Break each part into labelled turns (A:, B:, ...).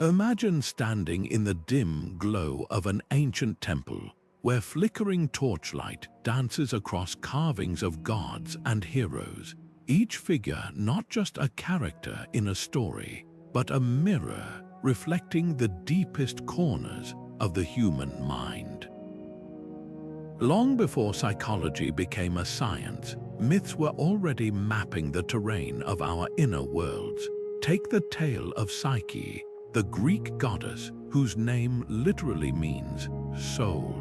A: Imagine standing in the dim glow of an ancient temple, where flickering torchlight dances across carvings of gods and heroes, each figure not just a character in a story, but a mirror reflecting the deepest corners of the human mind. Long before psychology became a science, myths were already mapping the terrain of our inner worlds. Take the tale of Psyche, the Greek goddess whose name literally means soul.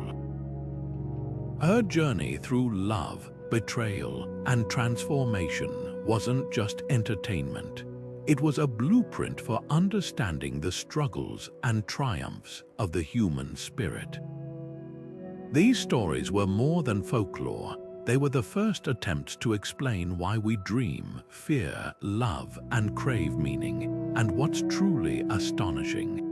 A: Her journey through love, betrayal, and transformation wasn't just entertainment. It was a blueprint for understanding the struggles and triumphs of the human spirit. These stories were more than folklore. They were the first attempts to explain why we dream, fear, love, and crave meaning, and what's truly astonishing.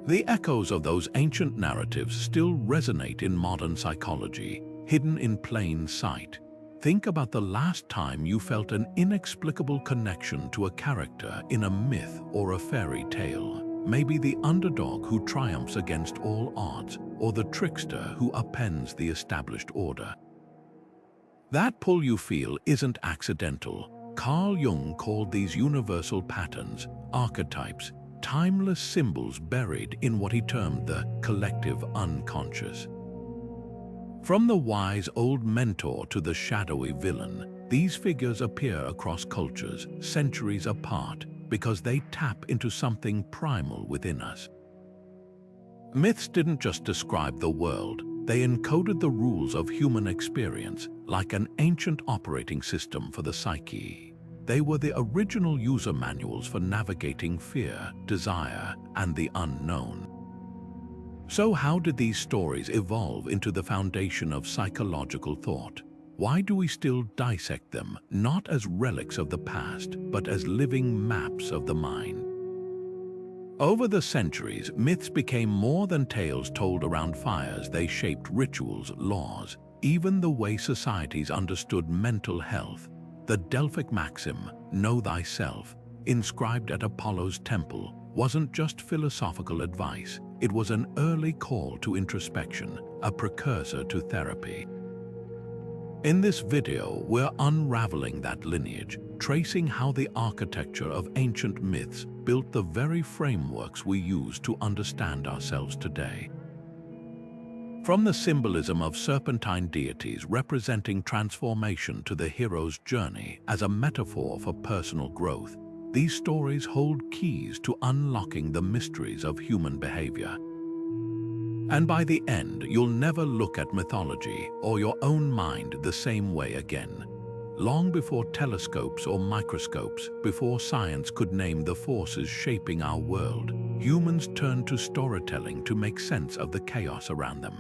A: The echoes of those ancient narratives still resonate in modern psychology, hidden in plain sight. Think about the last time you felt an inexplicable connection to a character in a myth or a fairy tale. Maybe the underdog who triumphs against all odds, or the trickster who upends the established order. That pull you feel isn't accidental. Carl Jung called these universal patterns archetypes, timeless symbols buried in what he termed the collective unconscious. From the wise old mentor to the shadowy villain, these figures appear across cultures, centuries apart, because they tap into something primal within us. Myths didn't just describe the world, they encoded the rules of human experience, like an ancient operating system for the psyche. They were the original user manuals for navigating fear, desire, and the unknown. So how did these stories evolve into the foundation of psychological thought? Why do we still dissect them, not as relics of the past, but as living maps of the mind? Over the centuries, myths became more than tales told around fires. They shaped rituals, laws, even the way societies understood mental health. The Delphic maxim, "Know thyself," inscribed at Apollo's temple, wasn't just philosophical advice. It was an early call to introspection, a precursor to therapy. In this video, we're unraveling that lineage, tracing how the architecture of ancient myths built the very frameworks we use to understand ourselves today. From the symbolism of serpentine deities representing transformation to the hero's journey as a metaphor for personal growth, these stories hold keys to unlocking the mysteries of human behavior. And by the end, you'll never look at mythology or your own mind the same way again. Long before telescopes or microscopes, before science could name the forces shaping our world, humans turned to storytelling to make sense of the chaos around them.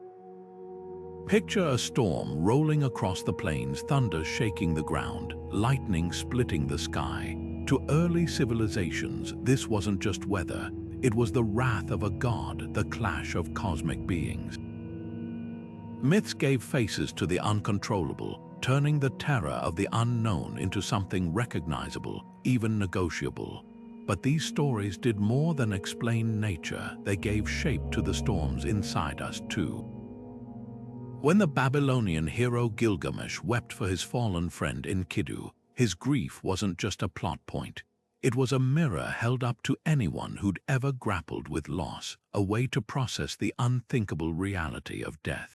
A: Picture a storm rolling across the plains, thunder shaking the ground, lightning splitting the sky. To early civilizations, this wasn't just weather, it was the wrath of a god, the clash of cosmic beings. Myths gave faces to the uncontrollable, turning the terror of the unknown into something recognizable, even negotiable. But these stories did more than explain nature, they gave shape to the storms inside us too. When the Babylonian hero Gilgamesh wept for his fallen friend Enkidu, his grief wasn't just a plot point. It was a mirror held up to anyone who'd ever grappled with loss, a way to process the unthinkable reality of death.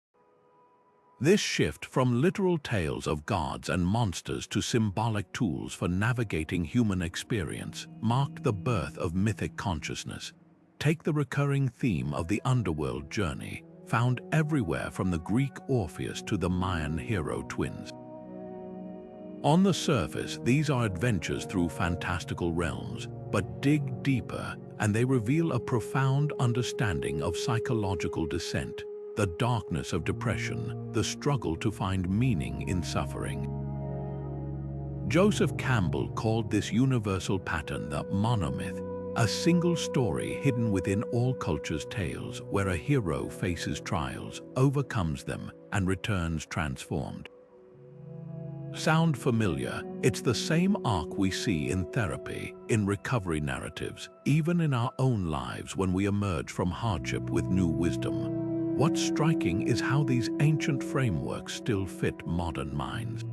A: This shift from literal tales of gods and monsters to symbolic tools for navigating human experience marked the birth of mythic consciousness. Take the recurring theme of the underworld journey, found everywhere from the Greek Orpheus to the Mayan hero twins. On the surface, these are adventures through fantastical realms, but dig deeper and they reveal a profound understanding of psychological descent, the darkness of depression, the struggle to find meaning in suffering. Joseph Campbell called this universal pattern the monomyth, a single story hidden within all cultures' tales where a hero faces trials, overcomes them, and returns transformed. Sound familiar? It's the same arc we see in therapy, in recovery narratives, even in our own lives when we emerge from hardship with new wisdom. What's striking is how these ancient frameworks still fit modern minds.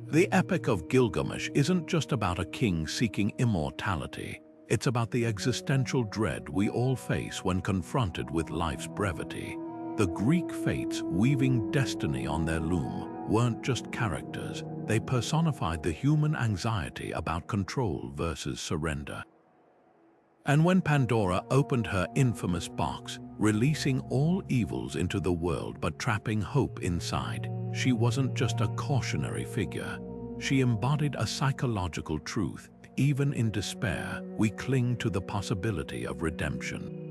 A: The Epic of Gilgamesh isn't just about a king seeking immortality. It's about the existential dread we all face when confronted with life's brevity. The Greek fates weaving destiny on their loom weren't just characters, they personified the human anxiety about control versus surrender. And when Pandora opened her infamous box, releasing all evils into the world but trapping hope inside, she wasn't just a cautionary figure. She embodied a psychological truth. Even in despair, we cling to the possibility of redemption.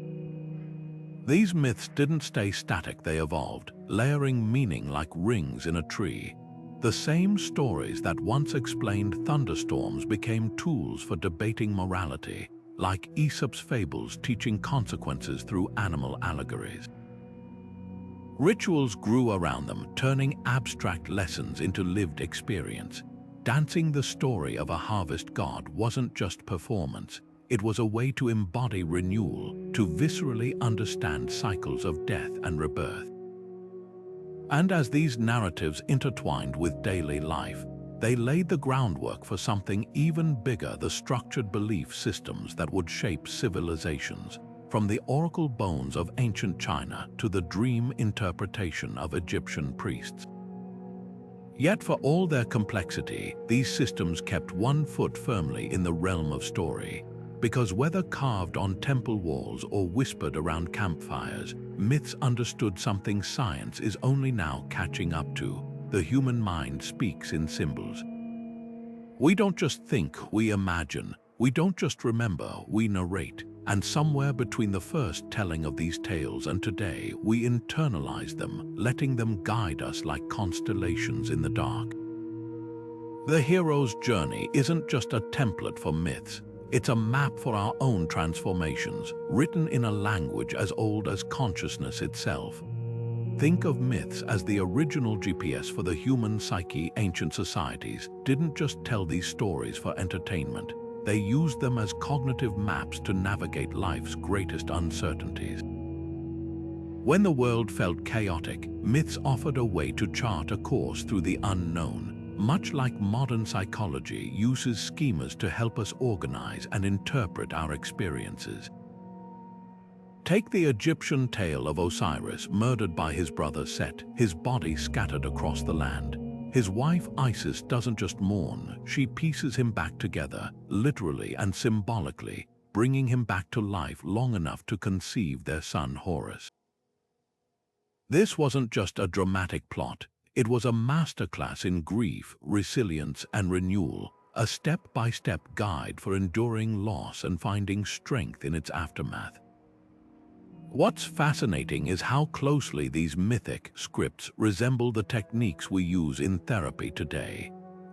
A: These myths didn't stay static, they evolved, layering meaning like rings in a tree. The same stories that once explained thunderstorms became tools for debating morality, like Aesop's fables teaching consequences through animal allegories. Rituals grew around them, turning abstract lessons into lived experience. Dancing the story of a harvest god wasn't just performance. It was a way to embody renewal, to viscerally understand cycles of death and rebirth. And as these narratives intertwined with daily life, they laid the groundwork for something even bigger: the structured belief systems that would shape civilizations, from the oracle bones of ancient China to the dream interpretation of Egyptian priests. Yet for all their complexity, these systems kept one foot firmly in the realm of story. Because whether carved on temple walls or whispered around campfires, myths understood something science is only now catching up to. The human mind speaks in symbols. We don't just think, we imagine. We don't just remember, we narrate. And somewhere between the first telling of these tales and today, we internalize them, letting them guide us like constellations in the dark. The hero's journey isn't just a template for myths. It's a map for our own transformations, written in a language as old as consciousness itself. Think of myths as the original GPS for the human psyche. Ancient societies didn't just tell these stories for entertainment. They used them as cognitive maps to navigate life's greatest uncertainties. When the world felt chaotic, myths offered a way to chart a course through the unknown. Much like modern psychology uses schemas to help us organize and interpret our experiences. Take the Egyptian tale of Osiris murdered by his brother Set, his body scattered across the land. His wife Isis doesn't just mourn, she pieces him back together, literally and symbolically, bringing him back to life long enough to conceive their son Horus. This wasn't just a dramatic plot. It was a masterclass in grief, resilience, and renewal, a step-by-step guide for enduring loss and finding strength in its aftermath. What's fascinating is how closely these mythic scripts resemble the techniques we use in therapy today.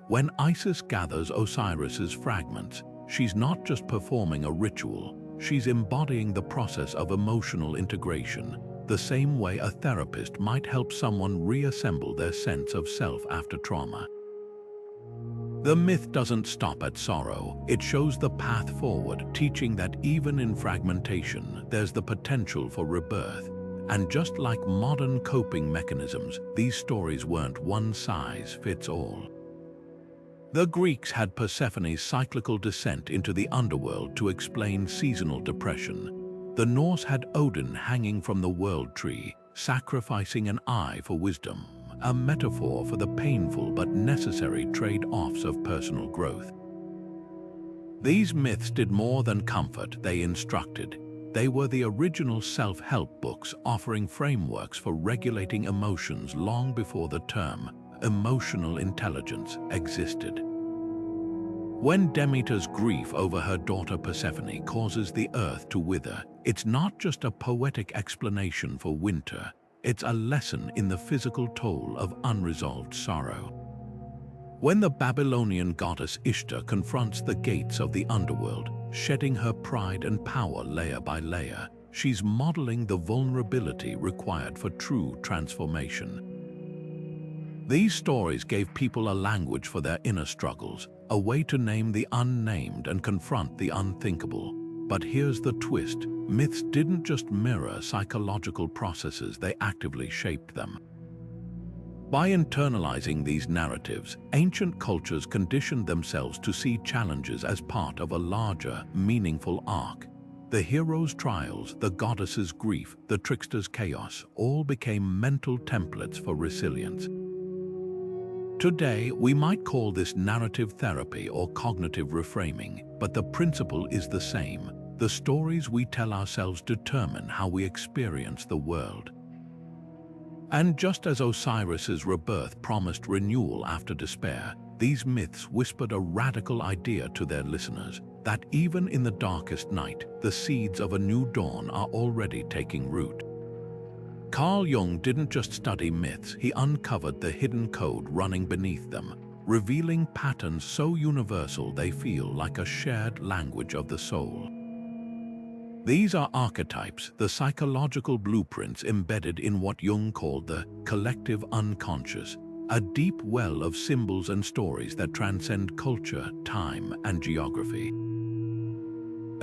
A: When Isis gathers Osiris's fragments, she's not just performing a ritual, she's embodying the process of emotional integration, the same way a therapist might help someone reassemble their sense of self after trauma. The myth doesn't stop at sorrow, it shows the path forward, teaching that even in fragmentation, there's the potential for rebirth. And just like modern coping mechanisms, these stories weren't one size fits all. The Greeks had Persephone's cyclical descent into the underworld to explain seasonal depression. The Norse had Odin hanging from the world tree, sacrificing an eye for wisdom, a metaphor for the painful but necessary trade-offs of personal growth. These myths did more than comfort, they instructed. They were the original self-help books offering frameworks for regulating emotions long before the term emotional intelligence existed. When Demeter's grief over her daughter Persephone causes the earth to wither, it's not just a poetic explanation for winter, it's a lesson in the physical toll of unresolved sorrow. When the Babylonian goddess Ishtar confronts the gates of the underworld, shedding her pride and power layer by layer, she's modeling the vulnerability required for true transformation. These stories gave people a language for their inner struggles, a way to name the unnamed and confront the unthinkable. But here's the twist: myths didn't just mirror psychological processes, they actively shaped them. By internalizing these narratives, ancient cultures conditioned themselves to see challenges as part of a larger, meaningful arc. The hero's trials, the goddess's grief, the trickster's chaos, all became mental templates for resilience. Today, we might call this narrative therapy or cognitive reframing, but the principle is the same. The stories we tell ourselves determine how we experience the world. And just as Osiris's rebirth promised renewal after despair, these myths whispered a radical idea to their listeners, that even in the darkest night, the seeds of a new dawn are already taking root. Carl Jung didn't just study myths, he uncovered the hidden code running beneath them, revealing patterns so universal they feel like a shared language of the soul. These are archetypes, the psychological blueprints embedded in what Jung called the collective unconscious, a deep well of symbols and stories that transcend culture, time, and geography.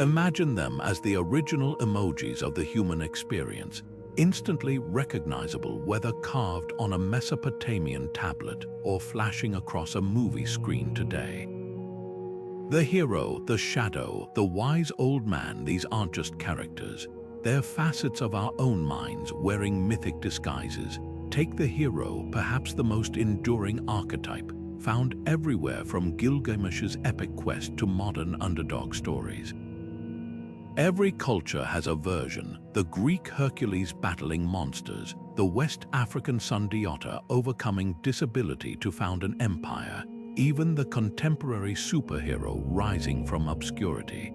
A: Imagine them as the original emojis of the human experience, instantly recognizable whether carved on a Mesopotamian tablet or flashing across a movie screen today. The hero, the shadow, the wise old man, these aren't just characters. They're facets of our own minds wearing mythic disguises. Take the hero, perhaps the most enduring archetype, found everywhere from Gilgamesh's epic quest to modern underdog stories. Every culture has a version: the Greek Hercules battling monsters, the West African Sundiata overcoming disability to found an empire, even the contemporary superhero rising from obscurity.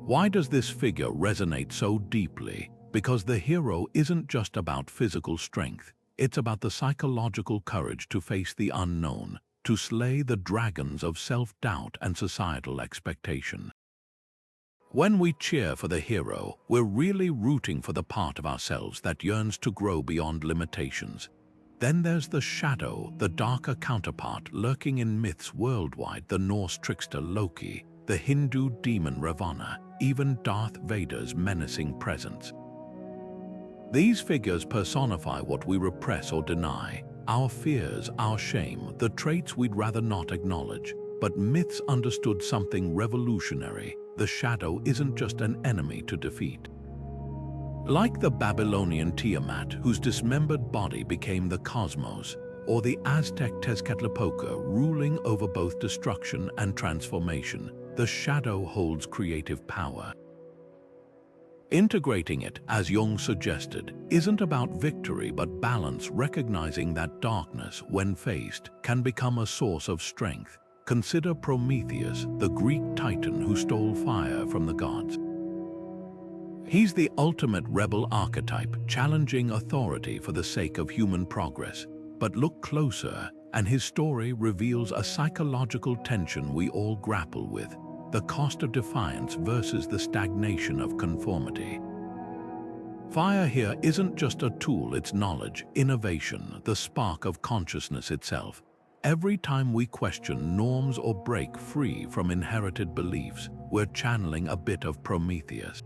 A: Why does this figure resonate so deeply? Because the hero isn't just about physical strength, it's about the psychological courage to face the unknown, to slay the dragons of self-doubt and societal expectation. When we cheer for the hero, we're really rooting for the part of ourselves that yearns to grow beyond limitations. Then there's the shadow, the darker counterpart lurking in myths worldwide: the Norse trickster Loki, the Hindu demon Ravana, even Darth Vader's menacing presence. These figures personify what we repress or deny, our fears, our shame, the traits we'd rather not acknowledge. But myths understood something revolutionary: the shadow isn't just an enemy to defeat. Like the Babylonian Tiamat, whose dismembered body became the cosmos, or the Aztec Tezcatlipoca ruling over both destruction and transformation, the shadow holds creative power. Integrating it, as Jung suggested, isn't about victory but balance, recognizing that darkness, when faced, can become a source of strength. Consider Prometheus, the Greek titan who stole fire from the gods. He's the ultimate rebel archetype, challenging authority for the sake of human progress. But look closer, and his story reveals a psychological tension we all grapple with: the cost of defiance versus the stagnation of conformity. Fire here isn't just a tool, it's knowledge, innovation, the spark of consciousness itself. Every time we question norms or break free from inherited beliefs, we're channeling a bit of Prometheus.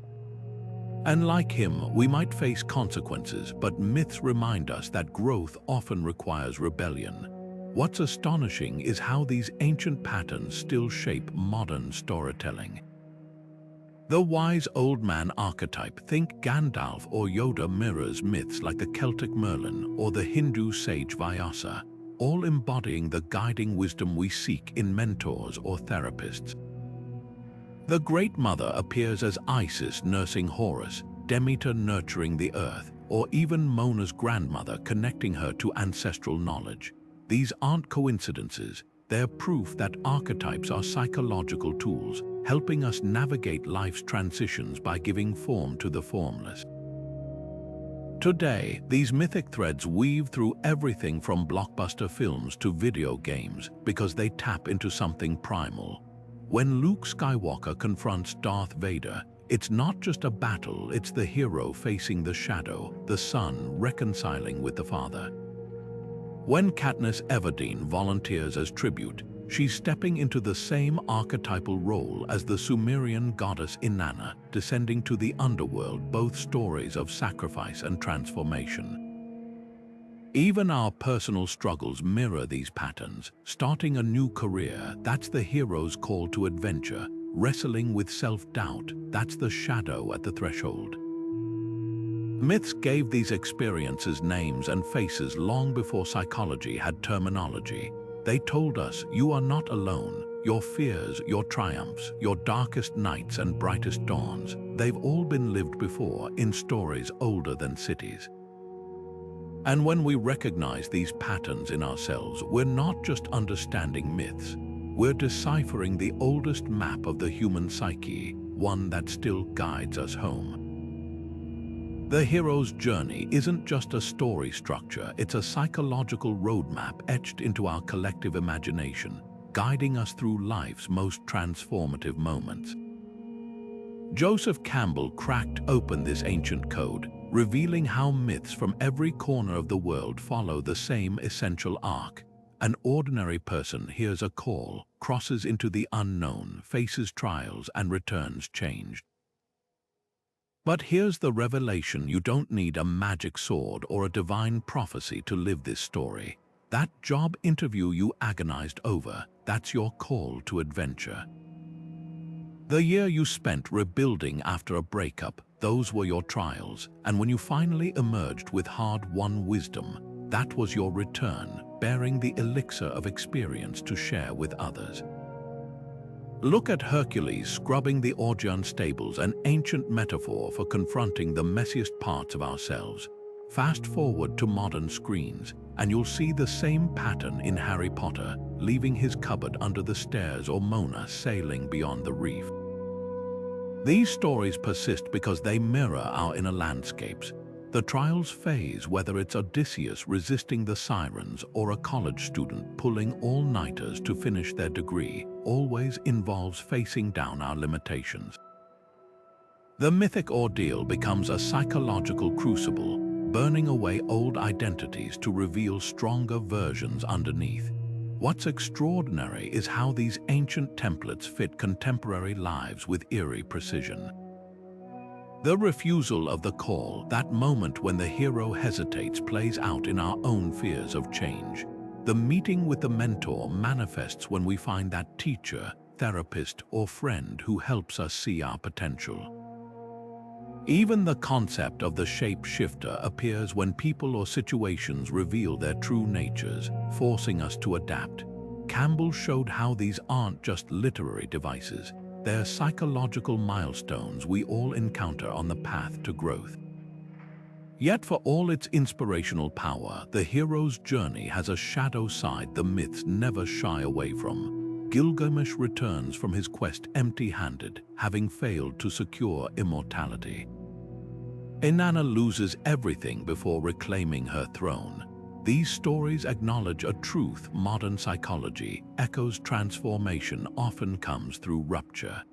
A: And like him, we might face consequences, but myths remind us that growth often requires rebellion. What's astonishing is how these ancient patterns still shape modern storytelling. The wise old man archetype, think Gandalf or Yoda, mirrors myths like the Celtic Merlin or the Hindu sage Vyasa, all embodying the guiding wisdom we seek in mentors or therapists. The Great Mother appears as Isis nursing Horus, Demeter nurturing the earth, or even Mona's grandmother connecting her to ancestral knowledge. These aren't coincidences, they're proof that archetypes are psychological tools, helping us navigate life's transitions by giving form to the formless. Today, these mythic threads weave through everything from blockbuster films to video games because they tap into something primal. When Luke Skywalker confronts Darth Vader, it's not just a battle, it's the hero facing the shadow, the son reconciling with the father. When Katniss Everdeen volunteers as tribute, she's stepping into the same archetypal role as the Sumerian goddess Inanna, descending to the underworld, both stories of sacrifice and transformation. Even our personal struggles mirror these patterns. Starting a new career, that's the hero's call to adventure. Wrestling with self-doubt, that's the shadow at the threshold. Myths gave these experiences names and faces long before psychology had terminology. They told us, you are not alone. Your fears, your triumphs, your darkest nights and brightest dawns, they've all been lived before in stories older than cities. And when we recognize these patterns in ourselves, we're not just understanding myths, we're deciphering the oldest map of the human psyche, one that still guides us home. The hero's journey isn't just a story structure, it's a psychological roadmap etched into our collective imagination, guiding us through life's most transformative moments. Joseph Campbell cracked open this ancient code, revealing how myths from every corner of the world follow the same essential arc. An ordinary person hears a call, crosses into the unknown, faces trials, and returns changed. But here's the revelation: you don't need a magic sword or a divine prophecy to live this story. That job interview you agonized over, that's your call to adventure. The year you spent rebuilding after a breakup, those were your trials, and when you finally emerged with hard-won wisdom, that was your return, bearing the elixir of experience to share with others. Look at Hercules scrubbing the Augean stables, an ancient metaphor for confronting the messiest parts of ourselves. Fast forward to modern screens, and you'll see the same pattern in Harry Potter, leaving his cupboard under the stairs, or Mona sailing beyond the reef. These stories persist because they mirror our inner landscapes. The trials phase, whether it's Odysseus resisting the sirens or a college student pulling all-nighters to finish their degree, always involves facing down our limitations. The mythic ordeal becomes a psychological crucible, burning away old identities to reveal stronger versions underneath. What's extraordinary is how these ancient templates fit contemporary lives with eerie precision. The refusal of the call, that moment when the hero hesitates, plays out in our own fears of change. The meeting with the mentor manifests when we find that teacher, therapist, or friend who helps us see our potential. Even the concept of the shape-shifter appears when people or situations reveal their true natures, forcing us to adapt. Campbell showed how these aren't just literary devices, they're psychological milestones we all encounter on the path to growth. Yet for all its inspirational power, the hero's journey has a shadow side the myths never shy away from. Gilgamesh returns from his quest empty-handed, having failed to secure immortality. Inanna loses everything before reclaiming her throne. These stories acknowledge a truth modern psychology echoes: transformation often comes through rupture.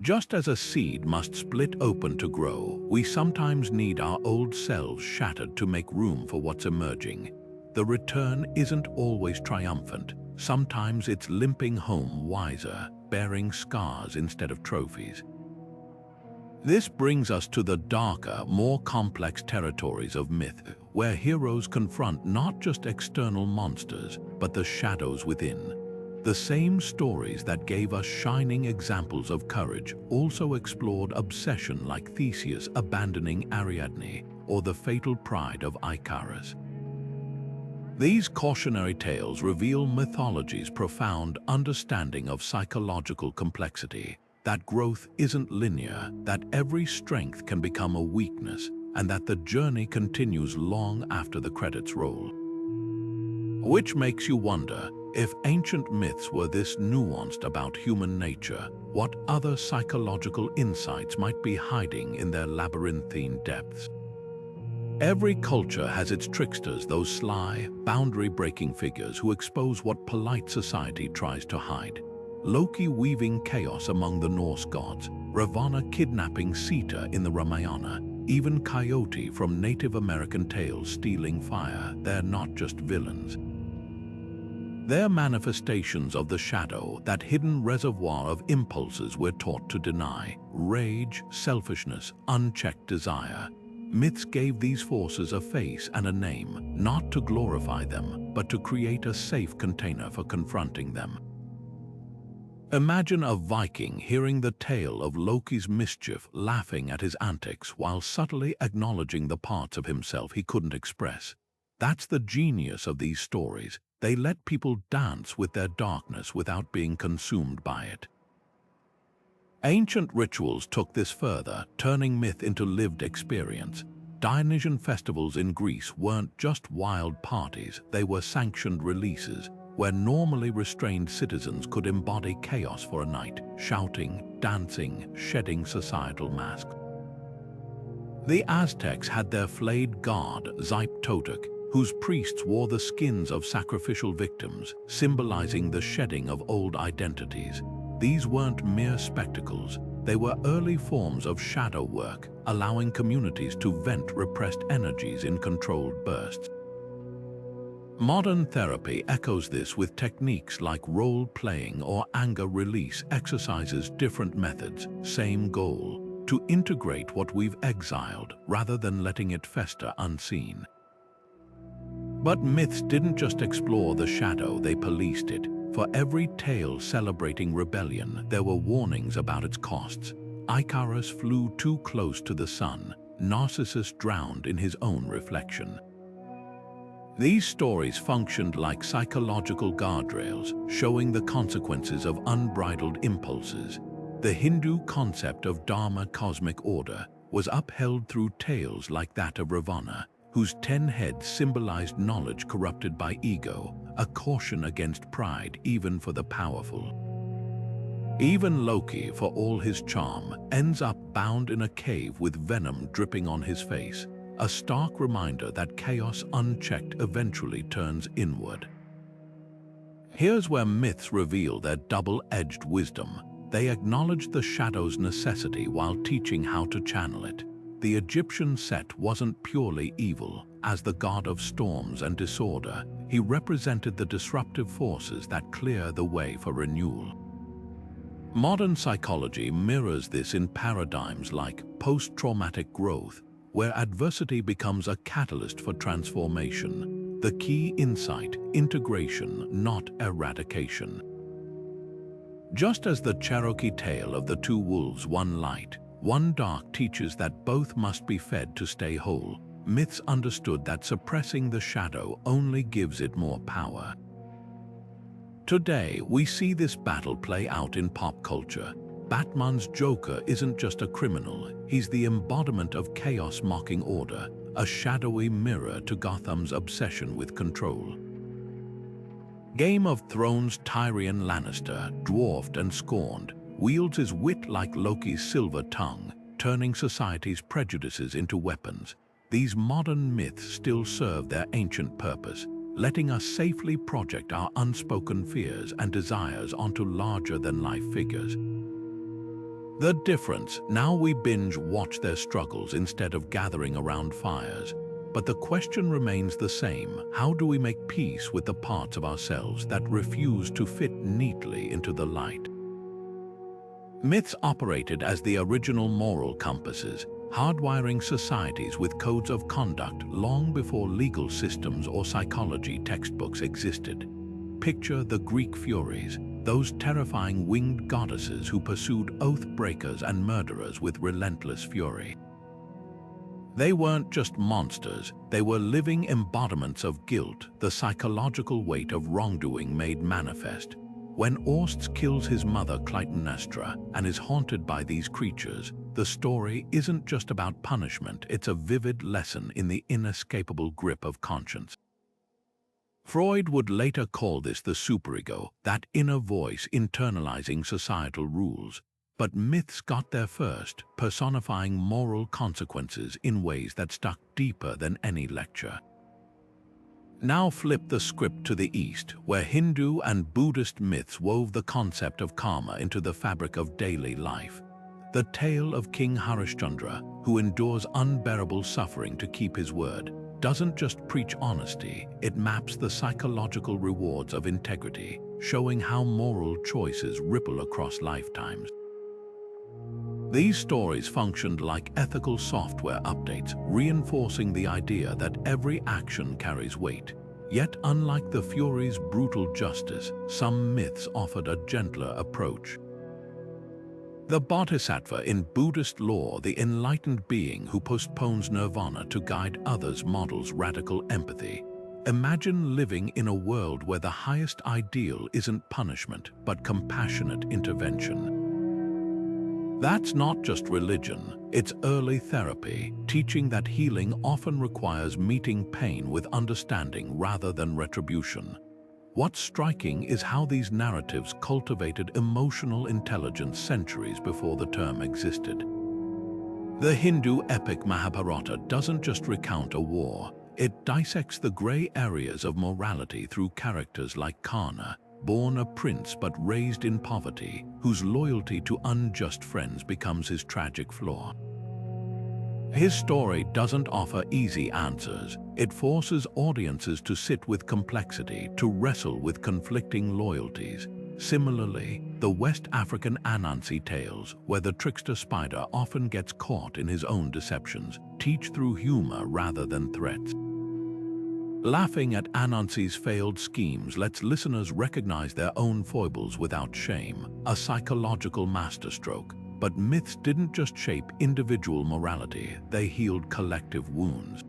A: Just as a seed must split open to grow, we sometimes need our old selves shattered to make room for what's emerging. The return isn't always triumphant. Sometimes it's limping home wiser, bearing scars instead of trophies. This brings us to the darker, more complex territories of myth, where heroes confront not just external monsters, but the shadows within. The same stories that gave us shining examples of courage also explored obsession, like Theseus abandoning Ariadne, or the fatal pride of Icarus. These cautionary tales reveal mythology's profound understanding of psychological complexity, that growth isn't linear, that every strength can become a weakness, and that the journey continues long after the credits roll. Which makes you wonder, if ancient myths were this nuanced about human nature, what other psychological insights might be hiding in their labyrinthine depths? Every culture has its tricksters, those sly, boundary-breaking figures who expose what polite society tries to hide. Loki weaving chaos among the Norse gods, Ravana kidnapping Sita in the Ramayana, even Coyote from Native American tales stealing fire, they're not just villains. They're manifestations of the shadow, that hidden reservoir of impulses we're taught to deny: rage, selfishness, unchecked desire. Myths gave these forces a face and a name, not to glorify them, but to create a safe container for confronting them. Imagine a Viking hearing the tale of Loki's mischief, laughing at his antics while subtly acknowledging the parts of himself he couldn't express. That's the genius of these stories. They let people dance with their darkness without being consumed by it. Ancient rituals took this further, turning myth into lived experience. Dionysian festivals in Greece weren't just wild parties, they were sanctioned releases, where normally restrained citizens could embody chaos for a night, shouting, dancing, shedding societal masks. The Aztecs had their flayed god, Therapeutic, whose priests wore the skins of sacrificial victims, symbolizing the shedding of old identities. These weren't mere spectacles, they were early forms of shadow work, allowing communities to vent repressed energies in controlled bursts. Modern therapy echoes this with techniques like role-playing or anger release exercises. Different methods, same goal: to integrate what we've exiled rather than letting it fester unseen. But myths didn't just explore the shadow, they policed it. For every tale celebrating rebellion, there were warnings about its costs. Icarus flew too close to the sun. Narcissus drowned in his own reflection. These stories functioned like psychological guardrails, showing the consequences of unbridled impulses. The Hindu concept of dharma, cosmic order, was upheld through tales like that of Ravana, whose 10 heads symbolized knowledge corrupted by ego, a caution against pride even for the powerful. Even Loki, for all his charm, ends up bound in a cave with venom dripping on his face, a stark reminder that chaos unchecked eventually turns inward. Here's where myths reveal their double-edged wisdom. They acknowledge the shadow's necessity while teaching how to channel it. The Egyptian Set wasn't purely evil. As the god of storms and disorder, he represented the disruptive forces that clear the way for renewal. Modern psychology mirrors this in paradigms like post-traumatic growth, where adversity becomes a catalyst for transformation. The key insight: integration, not eradication. Just as the Cherokee tale of the two wolves, one light, one dark, teaches that both must be fed to stay whole, myths understood that suppressing the shadow only gives it more power. Today, we see this battle play out in pop culture. Batman's Joker isn't just a criminal, he's the embodiment of chaos mocking order, a shadowy mirror to Gotham's obsession with control. Game of Thrones' Tyrion Lannister, dwarfed and scorned, wields his wit like Loki's silver tongue, turning society's prejudices into weapons. These modern myths still serve their ancient purpose, letting us safely project our unspoken fears and desires onto larger-than-life figures. The difference: now we binge-watch their struggles instead of gathering around fires. But the question remains the same: how do we make peace with the parts of ourselves that refuse to fit neatly into the light? Myths operated as the original moral compasses, hardwiring societies with codes of conduct long before legal systems or psychology textbooks existed. Picture the Greek Furies, those terrifying winged goddesses who pursued oath-breakers and murderers with relentless fury. They weren't just monsters, they were living embodiments of guilt, the psychological weight of wrongdoing made manifest. When Orsts kills his mother Clytemnestra and is haunted by these creatures, the story isn't just about punishment, it's a vivid lesson in the inescapable grip of conscience. Freud would later call this the superego, that inner voice internalizing societal rules. But myths got there first, personifying moral consequences in ways that stuck deeper than any lecture. Now flip the script to the East, where Hindu and Buddhist myths wove the concept of karma into the fabric of daily life. The tale of King Harishchandra, who endures unbearable suffering to keep his word, doesn't just preach honesty, it maps the psychological rewards of integrity, showing how moral choices ripple across lifetimes. These stories functioned like ethical software updates, reinforcing the idea that every action carries weight. Yet, unlike the Furies' brutal justice, some myths offered a gentler approach. The Bodhisattva in Buddhist lore, the enlightened being who postpones nirvana to guide others, models radical empathy. Imagine living in a world where the highest ideal isn't punishment, but compassionate intervention. That's not just religion, it's early therapy, teaching that healing often requires meeting pain with understanding rather than retribution. What's striking is how these narratives cultivated emotional intelligence centuries before the term existed. The Hindu epic Mahabharata doesn't just recount a war, it dissects the gray areas of morality through characters like Karna, born a prince but raised in poverty, whose loyalty to unjust friends becomes his tragic flaw. His story doesn't offer easy answers. It forces audiences to sit with complexity, to wrestle with conflicting loyalties. Similarly, the West African Anansi tales, where the trickster spider often gets caught in his own deceptions, teach through humor rather than threats. Laughing at Anansi's failed schemes lets listeners recognize their own foibles without shame, a psychological masterstroke. But myths didn't just shape individual morality, they healed collective wounds.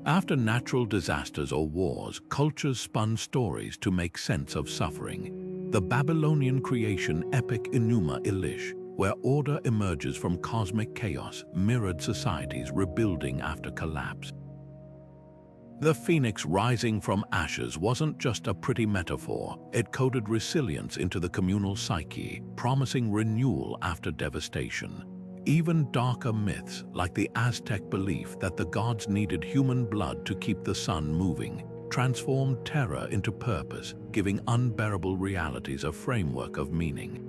A: After natural disasters or wars, cultures spun stories to make sense of suffering. The Babylonian creation epic Enuma Elish, where order emerges from cosmic chaos, mirrored societies rebuilding after collapse. The phoenix rising from ashes wasn't just a pretty metaphor, it coded resilience into the communal psyche, promising renewal after devastation. Even darker myths, like the Aztec belief that the gods needed human blood to keep the sun moving, transformed terror into purpose, giving unbearable realities a framework of meaning.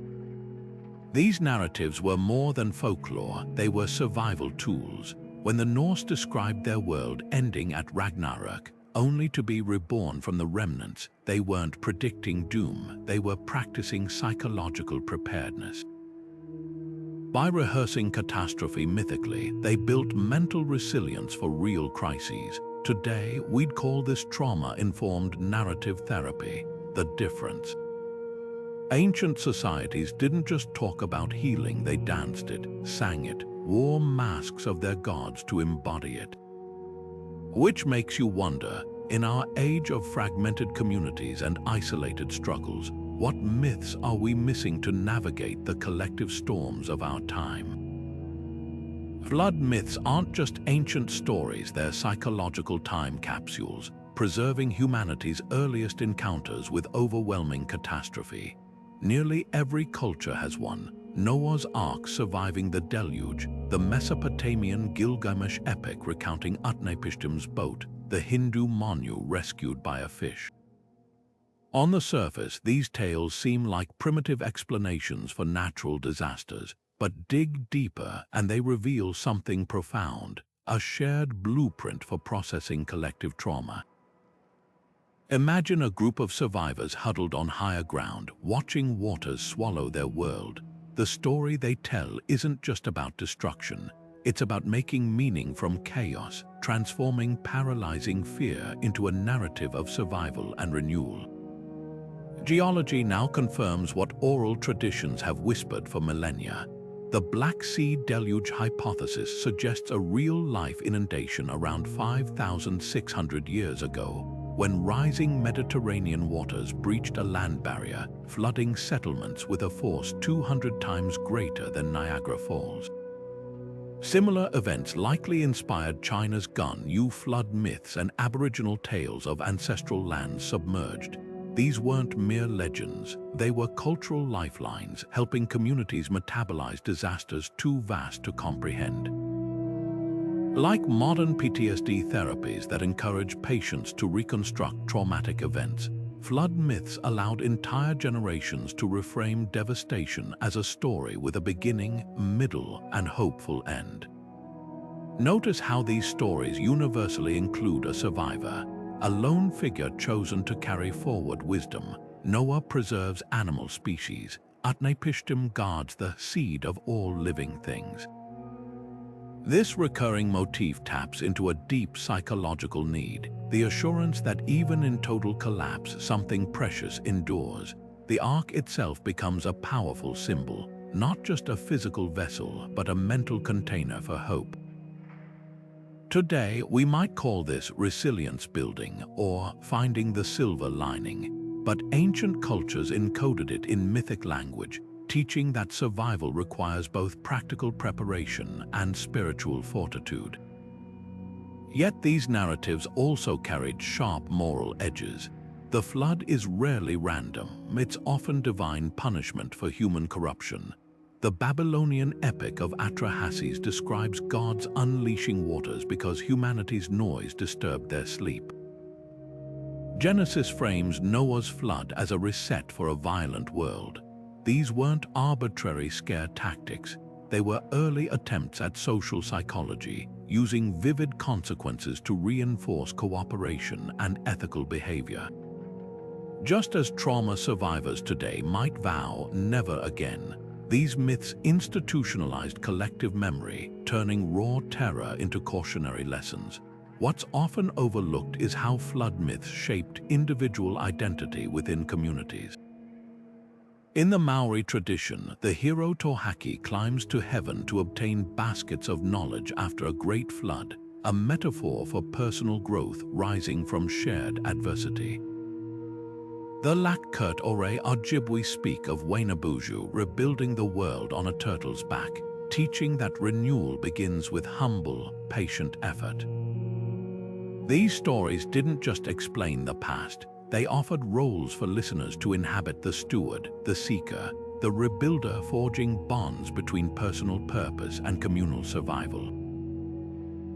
A: These narratives were more than folklore, they were survival tools. When the Norse described their world ending at Ragnarök, only to be reborn from the remnants, they weren't predicting doom, they were practicing psychological preparedness. By rehearsing catastrophe mythically, they built mental resilience for real crises. Today, we'd call this trauma-informed narrative therapy. The difference. Ancient societies didn't just talk about healing, they danced it, sang it, wore masks of their gods to embody it. Which makes you wonder, in our age of fragmented communities and isolated struggles, what myths are we missing to navigate the collective storms of our time? Flood myths aren't just ancient stories, they're psychological time capsules, preserving humanity's earliest encounters with overwhelming catastrophe. Nearly every culture has one. Noah's Ark surviving the deluge, the Mesopotamian Gilgamesh epic recounting Utnapishtim's boat, the Hindu Manu rescued by a fish. On the surface, these tales seem like primitive explanations for natural disasters, but dig deeper and they reveal something profound, a shared blueprint for processing collective trauma. Imagine a group of survivors huddled on higher ground, watching waters swallow their world. The story they tell isn't just about destruction, it's about making meaning from chaos, transforming paralyzing fear into a narrative of survival and renewal. Geology now confirms what oral traditions have whispered for millennia. The Black Sea Deluge hypothesis suggests a real-life inundation around 5,600 years ago, when rising Mediterranean waters breached a land barrier, flooding settlements with a force 200 times greater than Niagara Falls. Similar events likely inspired China's Gun-Yu flood myths and Aboriginal tales of ancestral lands submerged. These weren't mere legends, they were cultural lifelines, helping communities metabolize disasters too vast to comprehend. Like modern PTSD therapies that encourage patients to reconstruct traumatic events, flood myths allowed entire generations to reframe devastation as a story with a beginning, middle, and hopeful end. Notice how these stories universally include a survivor, a lone figure chosen to carry forward wisdom. Noah preserves animal species. Utnapishtim guards the seed of all living things. This recurring motif taps into a deep psychological need, the assurance that even in total collapse, something precious endures. The ark itself becomes a powerful symbol, not just a physical vessel, but a mental container for hope. Today, we might call this resilience building or finding the silver lining, but ancient cultures encoded it in mythic language, teaching that survival requires both practical preparation and spiritual fortitude. Yet these narratives also carried sharp moral edges. The flood is rarely random, it's often divine punishment for human corruption. The Babylonian epic of Atrahasis describes gods unleashing waters because humanity's noise disturbed their sleep. Genesis frames Noah's flood as a reset for a violent world. These weren't arbitrary scare tactics, they were early attempts at social psychology, using vivid consequences to reinforce cooperation and ethical behavior. Just as trauma survivors today might vow never again, these myths institutionalized collective memory, turning raw terror into cautionary lessons. What's often overlooked is how flood myths shaped individual identity within communities. In the Maori tradition, the hero Tohaki climbs to heaven to obtain baskets of knowledge after a great flood, a metaphor for personal growth rising from shared adversity. The Lakkurt Ore Ojibwe speak of Wainabuju rebuilding the world on a turtle's back, teaching that renewal begins with humble, patient effort. These stories didn't just explain the past, they offered roles for listeners to inhabit: the steward, the seeker, the rebuilder, forging bonds between personal purpose and communal survival.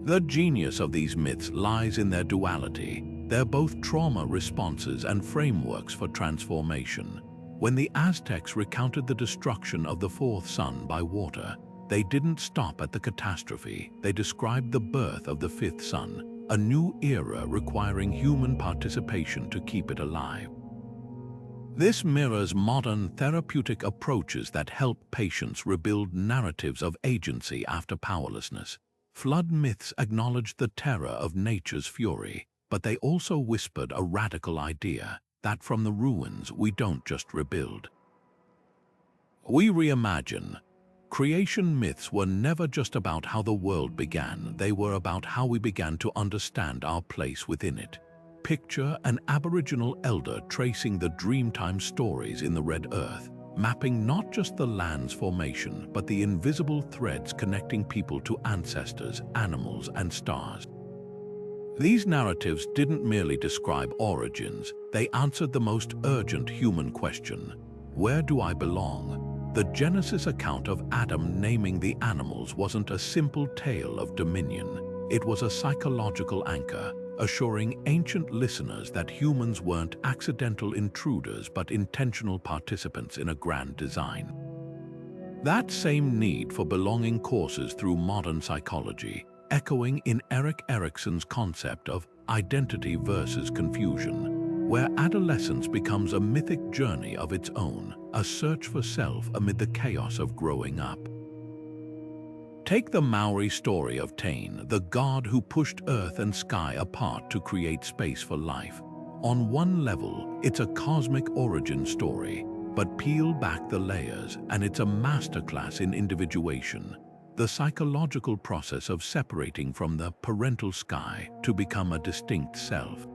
A: The genius of these myths lies in their duality. They're both trauma responses and frameworks for transformation. When the Aztecs recounted the destruction of the fourth sun by water, they didn't stop at the catastrophe. They described the birth of the fifth sun, a new era requiring human participation to keep it alive. This mirrors modern therapeutic approaches that help patients rebuild narratives of agency after powerlessness. Flood myths acknowledged the terror of nature's fury, but they also whispered a radical idea that from the ruins we don't just rebuild. We reimagine. Creation myths were never just about how the world began, they were about how we began to understand our place within it. Picture an Aboriginal elder tracing the Dreamtime stories in the Red Earth, mapping not just the land's formation, but the invisible threads connecting people to ancestors, animals, and stars. These narratives didn't merely describe origins, they answered the most urgent human question: where do I belong? The Genesis account of Adam naming the animals wasn't a simple tale of dominion. It was a psychological anchor, assuring ancient listeners that humans weren't accidental intruders but intentional participants in a grand design. That same need for belonging courses through modern psychology, echoing in Erik Erikson's concept of identity versus confusion, where adolescence becomes a mythic journey of its own, a search for self amid the chaos of growing up. Take the Maori story of Tain, the god who pushed earth and sky apart to create space for life. On one level, it's a cosmic origin story, but peel back the layers and it's a masterclass in individuation, the psychological process of separating from the parental sky to become a distinct self.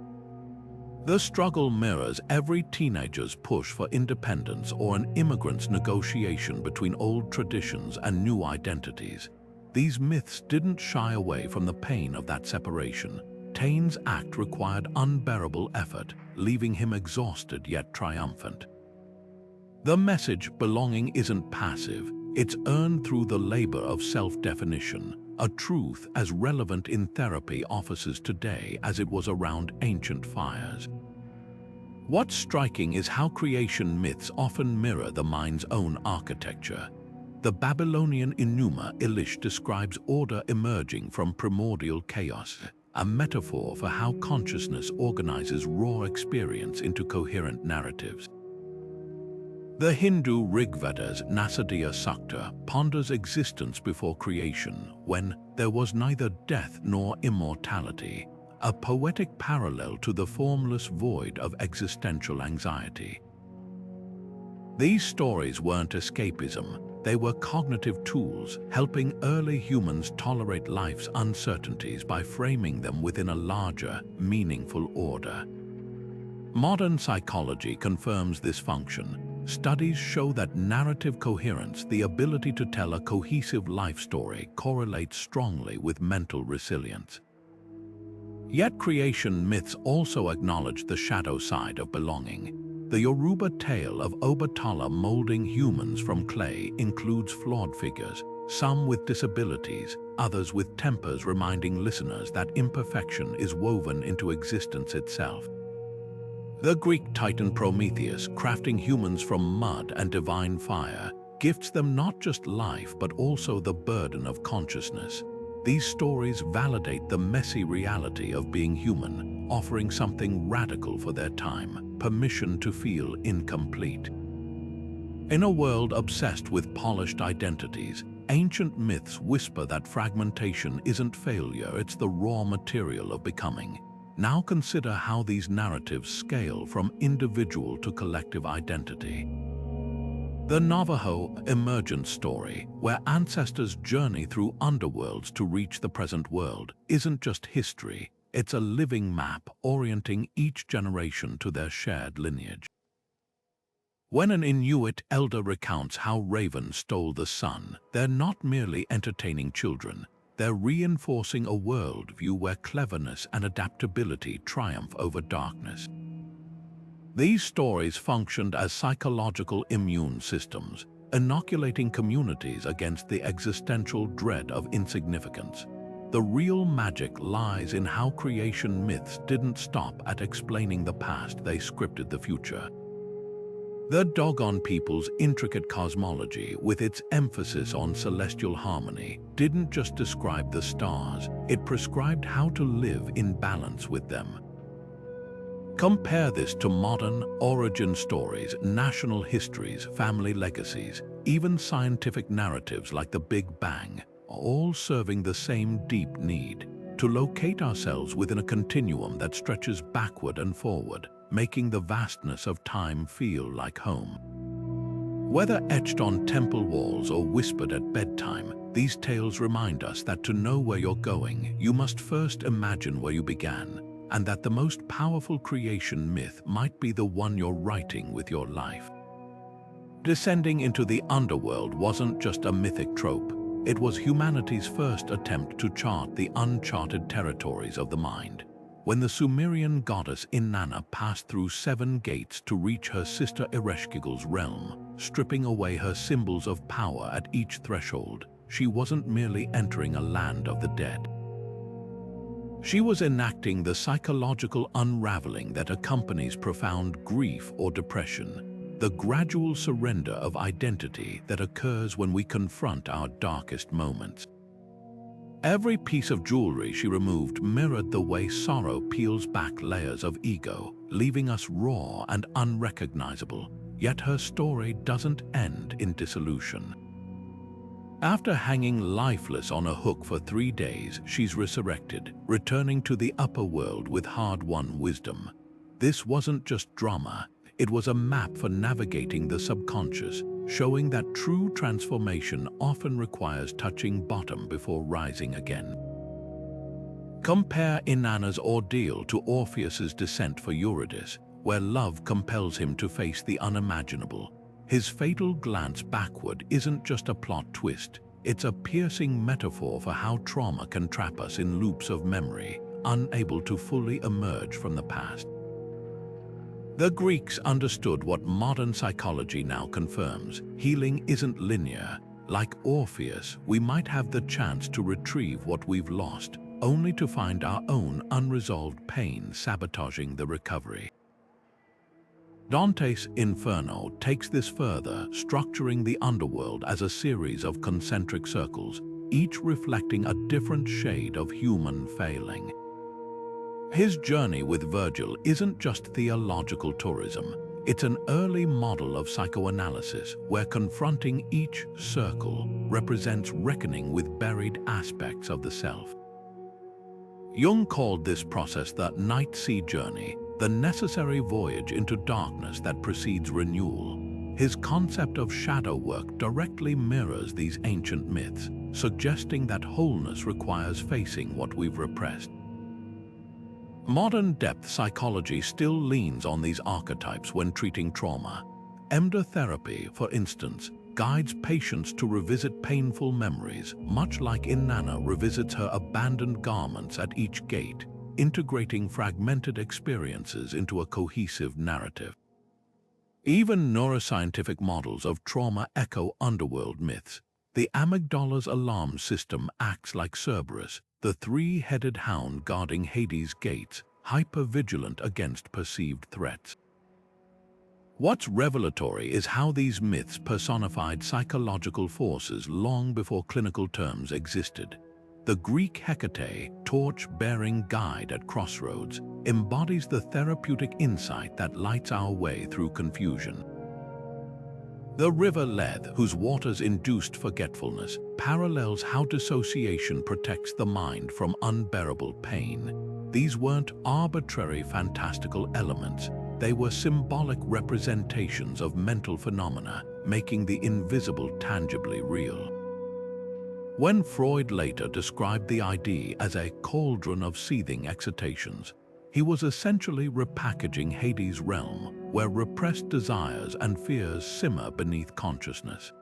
A: The struggle mirrors every teenager's push for independence or an immigrant's negotiation between old traditions and new identities. These myths didn't shy away from the pain of that separation. Tain's act required unbearable effort, leaving him exhausted yet triumphant. The message, belonging isn't passive, it's earned through the labor of self-definition, a truth as relevant in therapy offices today as it was around ancient fires. What's striking is how creation myths often mirror the mind's own architecture. The Babylonian Enuma Elish describes order emerging from primordial chaos, a metaphor for how consciousness organizes raw experience into coherent narratives. The Hindu Rigveda's Nasadiya Sukta ponders existence before creation when there was neither death nor immortality, a poetic parallel to the formless void of existential anxiety. These stories weren't escapism, they were cognitive tools, helping early humans tolerate life's uncertainties by framing them within a larger, meaningful order. Modern psychology confirms this function. Studies show that narrative coherence, the ability to tell a cohesive life story, correlates strongly with mental resilience. Yet creation myths also acknowledge the shadow side of belonging. The Yoruba tale of Obatala molding humans from clay includes flawed figures, some with disabilities, others with tempers, reminding listeners that imperfection is woven into existence itself. The Greek titan Prometheus, crafting humans from mud and divine fire, gifts them not just life but also the burden of consciousness. These stories validate the messy reality of being human, offering something radical for their time: permission to feel incomplete. In a world obsessed with polished identities, ancient myths whisper that fragmentation isn't failure, it's the raw material of becoming. Now consider how these narratives scale from individual to collective identity. The Navajo emergence story, where ancestors journey through underworlds to reach the present world, isn't just history, it's a living map orienting each generation to their shared lineage. When an Inuit elder recounts how ravens stole the sun, they're not merely entertaining children, they're reinforcing a worldview where cleverness and adaptability triumph over darkness. These stories functioned as psychological immune systems, inoculating communities against the existential dread of insignificance. The real magic lies in how creation myths didn't stop at explaining the past, they scripted the future. The Dogon people's intricate cosmology, with its emphasis on celestial harmony, didn't just describe the stars, it prescribed how to live in balance with them. Compare this to modern origin stories, national histories, family legacies, even scientific narratives like the Big Bang, all serving the same deep need to locate ourselves within a continuum that stretches backward and forward, making the vastness of time feel like home. Whether etched on temple walls or whispered at bedtime, these tales remind us that to know where you're going, you must first imagine where you began, and that the most powerful creation myth might be the one you're writing with your life. Descending into the underworld wasn't just a mythic trope, it was humanity's first attempt to chart the uncharted territories of the mind. When the Sumerian goddess Inanna passed through 7 gates to reach her sister Ereshkigal's realm, stripping away her symbols of power at each threshold, she wasn't merely entering a land of the dead. She was enacting the psychological unraveling that accompanies profound grief or depression, the gradual surrender of identity that occurs when we confront our darkest moments. Every piece of jewelry she removed mirrored the way sorrow peels back layers of ego, leaving us raw and unrecognizable, yet her story doesn't end in dissolution. After hanging lifeless on a hook for 3 days, she's resurrected, returning to the upper world with hard-won wisdom. This wasn't just drama, it was a map for navigating the subconscious, showing that true transformation often requires touching bottom before rising again. Compare Inanna's ordeal to Orpheus's descent for Eurydice, where love compels him to face the unimaginable. His fatal glance backward isn't just a plot twist, it's a piercing metaphor for how trauma can trap us in loops of memory, unable to fully emerge from the past. The Greeks understood what modern psychology now confirms: healing isn't linear. Like Orpheus, we might have the chance to retrieve what we've lost, only to find our own unresolved pain sabotaging the recovery. Dante's Inferno takes this further, structuring the underworld as a series of concentric circles, each reflecting a different shade of human failing. His journey with Virgil isn't just theological tourism. It's an early model of psychoanalysis where confronting each circle represents reckoning with buried aspects of the self. Jung called this process the night sea journey, the necessary voyage into darkness that precedes renewal. His concept of shadow work directly mirrors these ancient myths, suggesting that wholeness requires facing what we've repressed. Modern depth psychology still leans on these archetypes when treating trauma. EMDR therapy, for instance, guides patients to revisit painful memories, much like Inanna revisits her abandoned garments at each gate, integrating fragmented experiences into a cohesive narrative. Even neuroscientific models of trauma echo underworld myths. The amygdala's alarm system acts like Cerberus, the three-headed hound guarding Hades' gates, hyper-vigilant against perceived threats. What's revelatory is how these myths personified psychological forces long before clinical terms existed. The Greek Hecate, torch-bearing guide at crossroads, embodies the therapeutic insight that lights our way through confusion. The river Lethe, whose waters induced forgetfulness, parallels how dissociation protects the mind from unbearable pain. These weren't arbitrary fantastical elements. They were symbolic representations of mental phenomena, making the invisible tangibly real. When Freud later described the idea as a cauldron of seething excitations, he was essentially repackaging Hades' realm, where repressed desires and fears simmer beneath consciousness.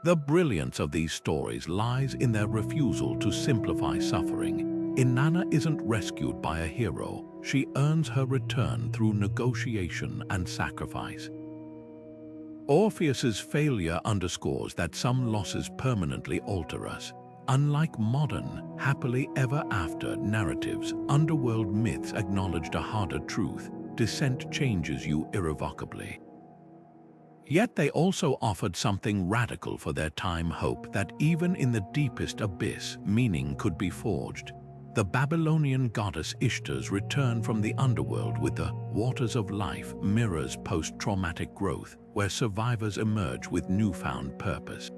A: The brilliance of these stories lies in their refusal to simplify suffering. Inanna isn't rescued by a hero. She earns her return through negotiation and sacrifice. Orpheus's failure underscores that some losses permanently alter us. Unlike modern, happily ever after narratives, underworld myths acknowledged a harder truth: descent changes you irrevocably. Yet they also offered something radical for their time: hope that even in the deepest abyss, meaning could be forged. The Babylonian goddess Ishtar's return from the underworld with the waters of life mirrors post-traumatic growth, where survivors emerge with newfound purpose.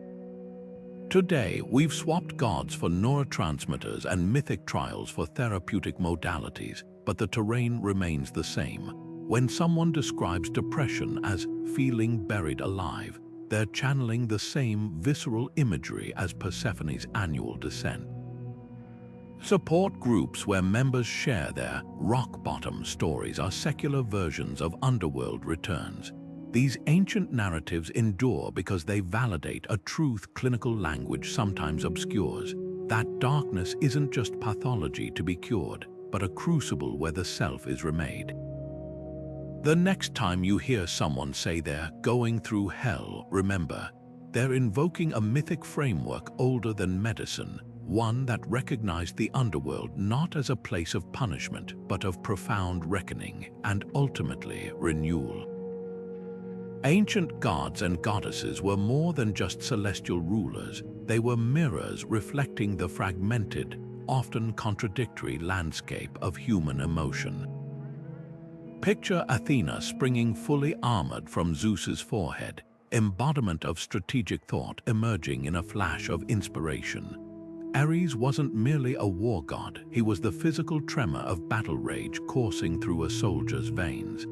A: Today, we've swapped gods for neurotransmitters and mythic trials for therapeutic modalities, but the terrain remains the same. When someone describes depression as feeling buried alive, they're channeling the same visceral imagery as Persephone's annual descent. Support groups where members share their rock-bottom stories are secular versions of underworld returns. These ancient narratives endure because they validate a truth clinical language sometimes obscures: that darkness isn't just pathology to be cured, but a crucible where the self is remade. The next time you hear someone say they're going through hell, remember, they're invoking a mythic framework older than medicine, one that recognized the underworld not as a place of punishment, but of profound reckoning and ultimately renewal. Ancient gods and goddesses were more than just celestial rulers. They were mirrors reflecting the fragmented, often contradictory landscape of human emotion. Picture Athena springing fully armored from Zeus's forehead, embodiment of strategic thought emerging in a flash of inspiration. Ares wasn't merely a war god, he was the physical tremor of battle rage coursing through a soldier's veins.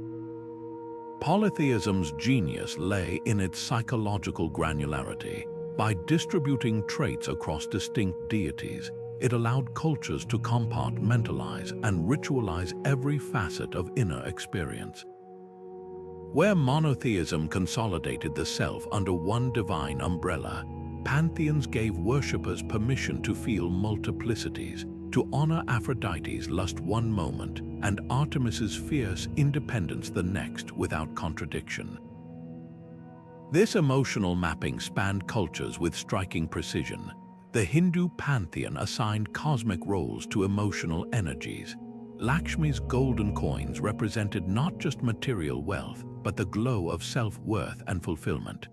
A: Polytheism's genius lay in its psychological granularity. By distributing traits across distinct deities, it allowed cultures to compartmentalize and ritualize every facet of inner experience. Where monotheism consolidated the self under one divine umbrella, pantheons gave worshippers permission to feel multiplicities, to honor Aphrodite's lust one moment and Artemis's fierce independence the next without contradiction. This emotional mapping spanned cultures with striking precision. The Hindu pantheon assigned cosmic roles to emotional energies. Lakshmi's golden coins represented not just material wealth, but the glow of self-worth and fulfillment.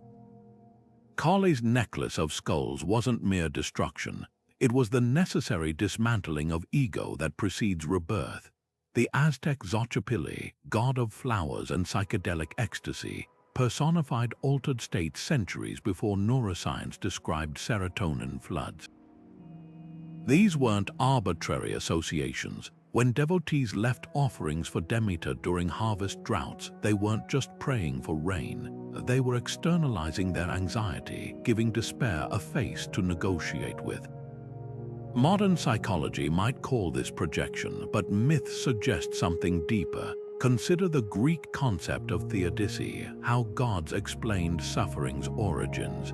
A: Kali's necklace of skulls wasn't mere destruction. It was the necessary dismantling of ego that precedes rebirth. The Aztec Xochipilli, god of flowers and psychedelic ecstasy, personified altered states centuries before neuroscience described serotonin floods. These weren't arbitrary associations. When devotees left offerings for Demeter during harvest droughts, they weren't just praying for rain. They were externalizing their anxiety, giving despair a face to negotiate with. Modern psychology might call this projection, but myth suggests something deeper. Consider the Greek concept of theodicy, how gods explained suffering's origins.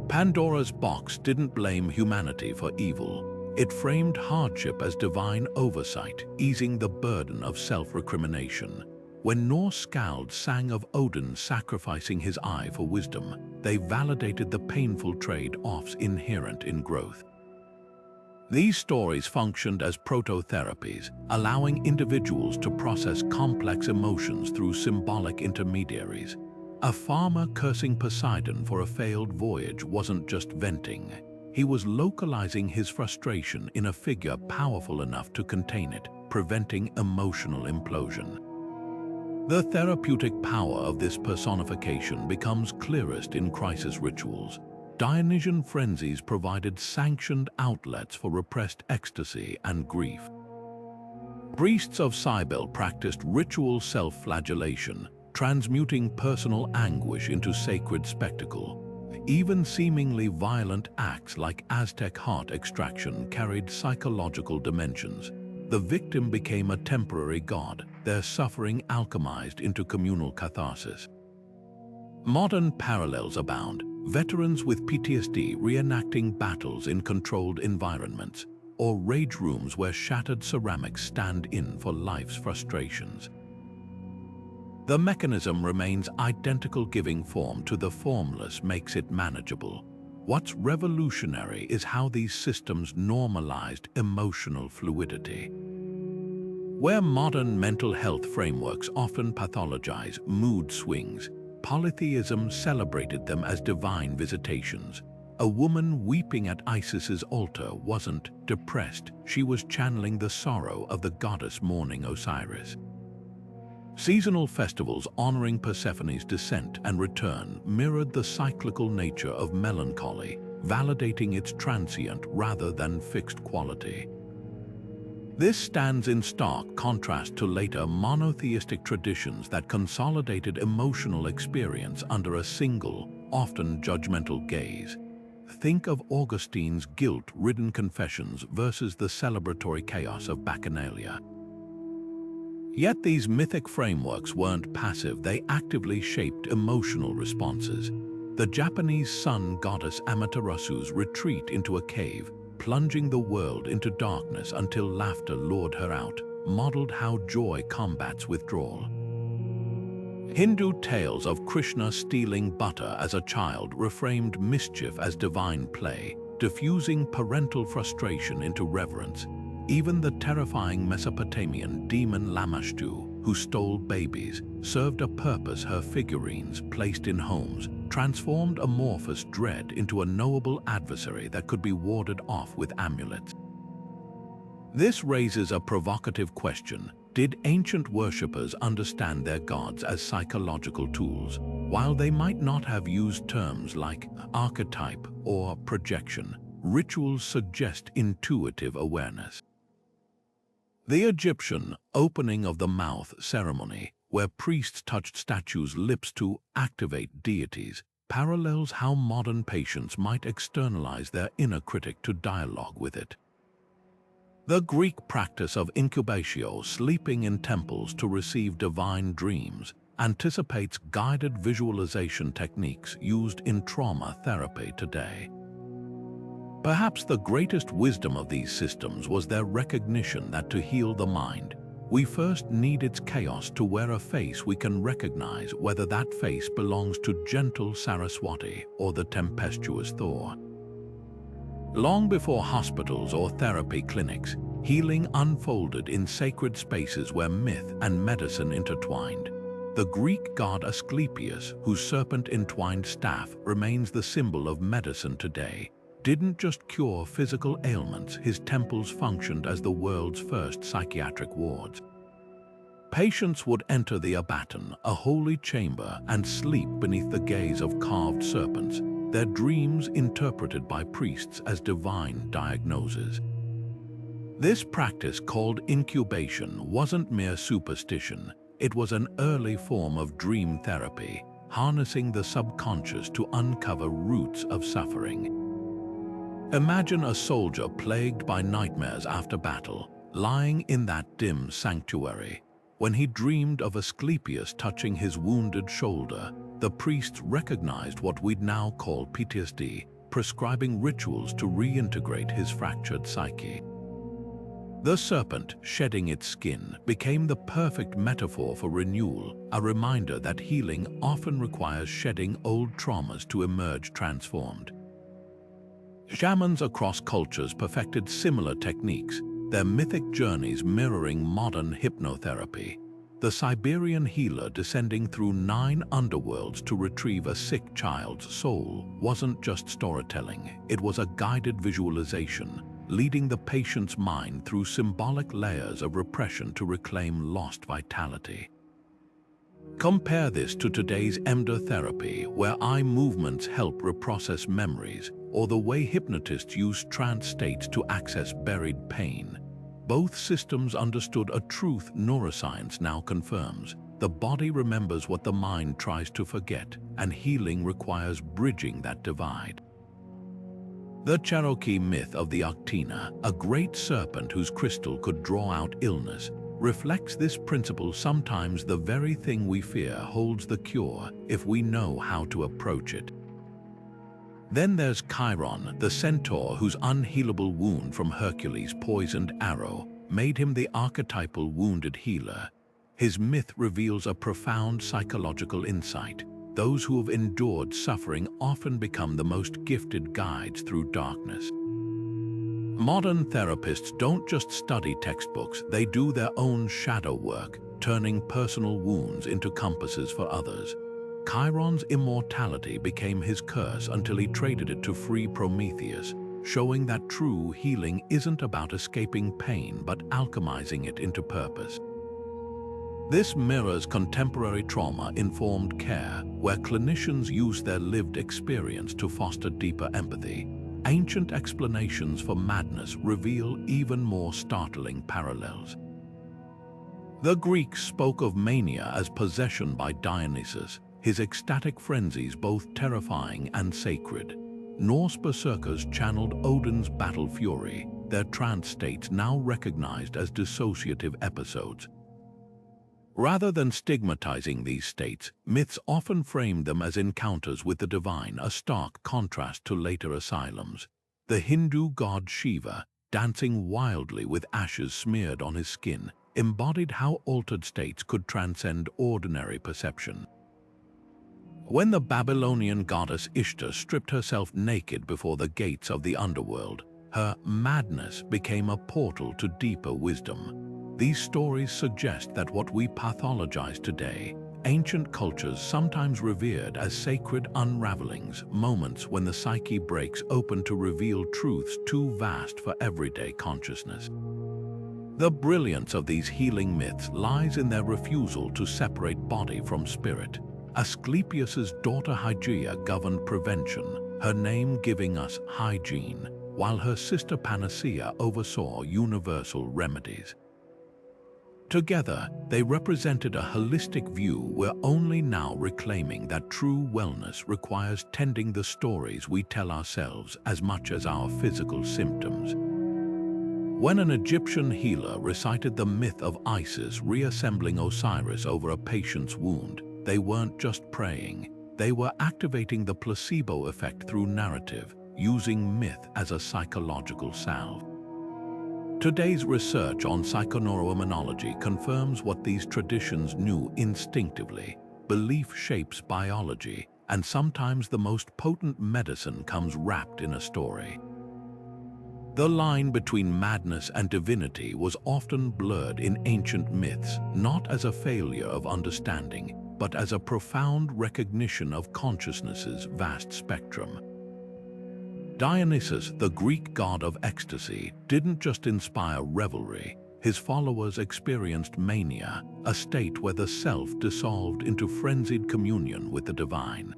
A: Pandora's box didn't blame humanity for evil. It framed hardship as divine oversight, easing the burden of self-recrimination. When Norse skalds sang of Odin sacrificing his eye for wisdom, they validated the painful trade-offs inherent in growth. These stories functioned as proto-therapies, allowing individuals to process complex emotions through symbolic intermediaries. A farmer cursing Poseidon for a failed voyage wasn't just venting. He was localizing his frustration in a figure powerful enough to contain it, preventing emotional implosion. The therapeutic power of this personification becomes clearest in crisis rituals. Dionysian frenzies provided sanctioned outlets for repressed ecstasy and grief. Priests of Cybele practiced ritual self-flagellation, transmuting personal anguish into sacred spectacle. Even seemingly violent acts like Aztec heart extraction carried psychological dimensions. The victim became a temporary god, their suffering alchemized into communal catharsis. Modern parallels abound. Veterans with PTSD reenacting battles in controlled environments, or rage rooms where shattered ceramics stand in for life's frustrations. The mechanism remains identical, giving form to the formless makes it manageable. What's revolutionary is how these systems normalized emotional fluidity. Where modern mental health frameworks often pathologize mood swings, polytheism celebrated them as divine visitations. A woman weeping at Isis's altar wasn't depressed, she was channeling the sorrow of the goddess mourning Osiris. Seasonal festivals honoring Persephone's descent and return mirrored the cyclical nature of melancholy, validating its transient rather than fixed quality. This stands in stark contrast to later monotheistic traditions that consolidated emotional experience under a single, often judgmental gaze. Think of Augustine's guilt-ridden confessions versus the celebratory chaos of Bacchanalia. Yet these mythic frameworks weren't passive, they actively shaped emotional responses. The Japanese sun goddess Amaterasu's retreat into a cave, plunging the world into darkness until laughter lured her out, modeled how joy combats withdrawal. Hindu tales of Krishna stealing butter as a child reframed mischief as divine play, diffusing parental frustration into reverence. Even the terrifying Mesopotamian demon Lamashtu, who stole babies, served a purpose. Her figurines, placed in homes, transformed amorphous dread into a knowable adversary that could be warded off with amulets. This raises a provocative question. Did ancient worshippers understand their gods as psychological tools? While they might not have used terms like archetype or projection, rituals suggest intuitive awareness. The Egyptian opening of the mouth ceremony, where priests touched statues' lips to activate deities, parallels how modern patients might externalize their inner critic to dialogue with it. The Greek practice of incubatio, sleeping in temples to receive divine dreams, anticipates guided visualization techniques used in trauma therapy today. Perhaps the greatest wisdom of these systems was their recognition that to heal the mind, we first need its chaos to wear a face we can recognize, whether that face belongs to gentle Saraswati or the tempestuous Thor. Long before hospitals or therapy clinics, Healing unfolded in sacred spaces where myth and medicine intertwined. The Greek god Asclepius, whose serpent-entwined staff remains the symbol of medicine today, didn't just cure physical ailments, his temples functioned as the world's first psychiatric wards. Patients would enter the abaton, a holy chamber, and sleep beneath the gaze of carved serpents, their dreams interpreted by priests as divine diagnoses. This practice, called incubation, wasn't mere superstition. It was an early form of dream therapy, harnessing the subconscious to uncover roots of suffering. Imagine a soldier plagued by nightmares after battle, lying in that dim sanctuary. When he dreamed of Asclepius touching his wounded shoulder, the priests recognized what we'd now call PTSD, prescribing rituals to reintegrate his fractured psyche. The serpent, shedding its skin, became the perfect metaphor for renewal, a reminder that healing often requires shedding old traumas to emerge transformed. Shamans across cultures perfected similar techniques, their mythic journeys mirroring modern hypnotherapy. The Siberian healer descending through 9 underworlds to retrieve a sick child's soul wasn't just storytelling, it was a guided visualization, leading the patient's mind through symbolic layers of repression to reclaim lost vitality. Compare this to today's EMDR therapy, where eye movements help reprocess memories, or the way hypnotists use trance states to access buried pain. Both systems understood a truth neuroscience now confirms. The body remembers what the mind tries to forget, and healing requires bridging that divide. The Cherokee myth of the Octina, a great serpent whose crystal could draw out illness, reflects this principle. Sometimes the very thing we fear holds the cure if we know how to approach it. Then there's Chiron, the centaur whose unhealable wound from Hercules' poisoned arrow made him the archetypal wounded healer. His myth reveals a profound psychological insight. Those who have endured suffering often become the most gifted guides through darkness. Modern therapists don't just study textbooks, they do their own shadow work, turning personal wounds into compasses for others. Chiron's immortality became his curse until he traded it to free Prometheus, showing that true healing isn't about escaping pain but alchemizing it into purpose. This mirrors contemporary trauma-informed care, where clinicians use their lived experience to foster deeper empathy. Ancient explanations for madness reveal even more startling parallels. The Greeks spoke of mania as possession by Dionysus, his ecstatic frenzies both terrifying and sacred. Norse berserkers channeled Odin's battle fury, their trance states now recognized as dissociative episodes. Rather than stigmatizing these states, myths often framed them as encounters with the divine, a stark contrast to later asylums. The Hindu god Shiva, dancing wildly with ashes smeared on his skin, embodied how altered states could transcend ordinary perception. When the Babylonian goddess Ishtar stripped herself naked before the gates of the underworld, her madness became a portal to deeper wisdom. These stories suggest that what we pathologize today, ancient cultures sometimes revered as sacred unravelings, moments when the psyche breaks open to reveal truths too vast for everyday consciousness. The brilliance of these healing myths lies in their refusal to separate body from spirit. Asclepius's daughter Hygeia governed prevention, her name giving us hygiene, while her sister Panacea oversaw universal remedies. Together, they represented a holistic view. We're only now reclaiming that true wellness requires tending the stories we tell ourselves as much as our physical symptoms. When an Egyptian healer recited the myth of Isis reassembling Osiris over a patient's wound, they weren't just praying, they were activating the placebo effect through narrative, using myth as a psychological salve. Today's research on psychoneuroimmunology confirms what these traditions knew instinctively. Belief shapes biology, and sometimes the most potent medicine comes wrapped in a story. The line between madness and divinity was often blurred in ancient myths, not as a failure of understanding, but as a profound recognition of consciousness's vast spectrum. Dionysus, the Greek god of ecstasy, didn't just inspire revelry. His followers experienced mania, a state where the self dissolved into frenzied communion with the divine.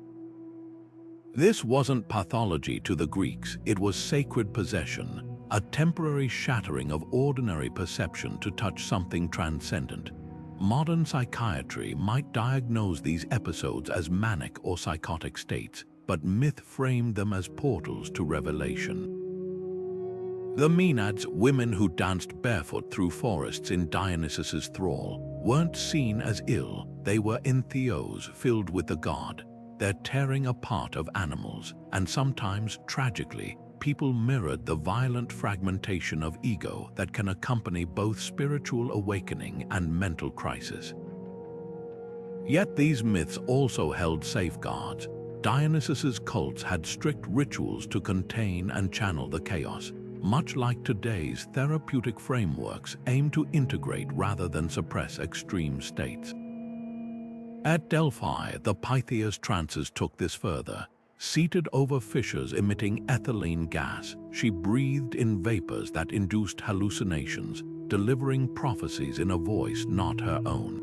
A: This wasn't pathology to the Greeks, it was sacred possession, a temporary shattering of ordinary perception to touch something transcendent. Modern psychiatry might diagnose these episodes as manic or psychotic states, but myth framed them as portals to revelation. The Maenads, women who danced barefoot through forests in Dionysus's thrall, weren't seen as ill. They were entheos filled with the god. Their tearing apart of animals, and sometimes, tragically, people mirrored the violent fragmentation of ego that can accompany both spiritual awakening and mental crisis. Yet these myths also held safeguards. Dionysus's cults had strict rituals to contain and channel the chaos, much like today's therapeutic frameworks aim to integrate rather than suppress extreme states. At Delphi, the Pythia's trances took this further. Seated over fissures emitting ethylene gas, she breathed in vapors that induced hallucinations, delivering prophecies in a voice not her own.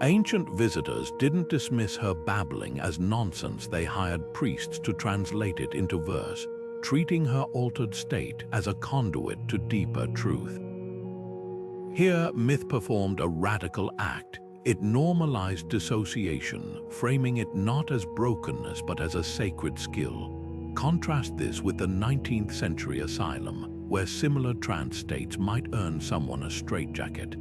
A: Ancient visitors didn't dismiss her babbling as nonsense. They hired priests to translate it into verse, treating her altered state as a conduit to deeper truth. Here, myth performed a radical act. It normalized dissociation, framing it not as brokenness but as a sacred skill. Contrast this with the 19th century asylum, where similar trance states might earn someone a straitjacket.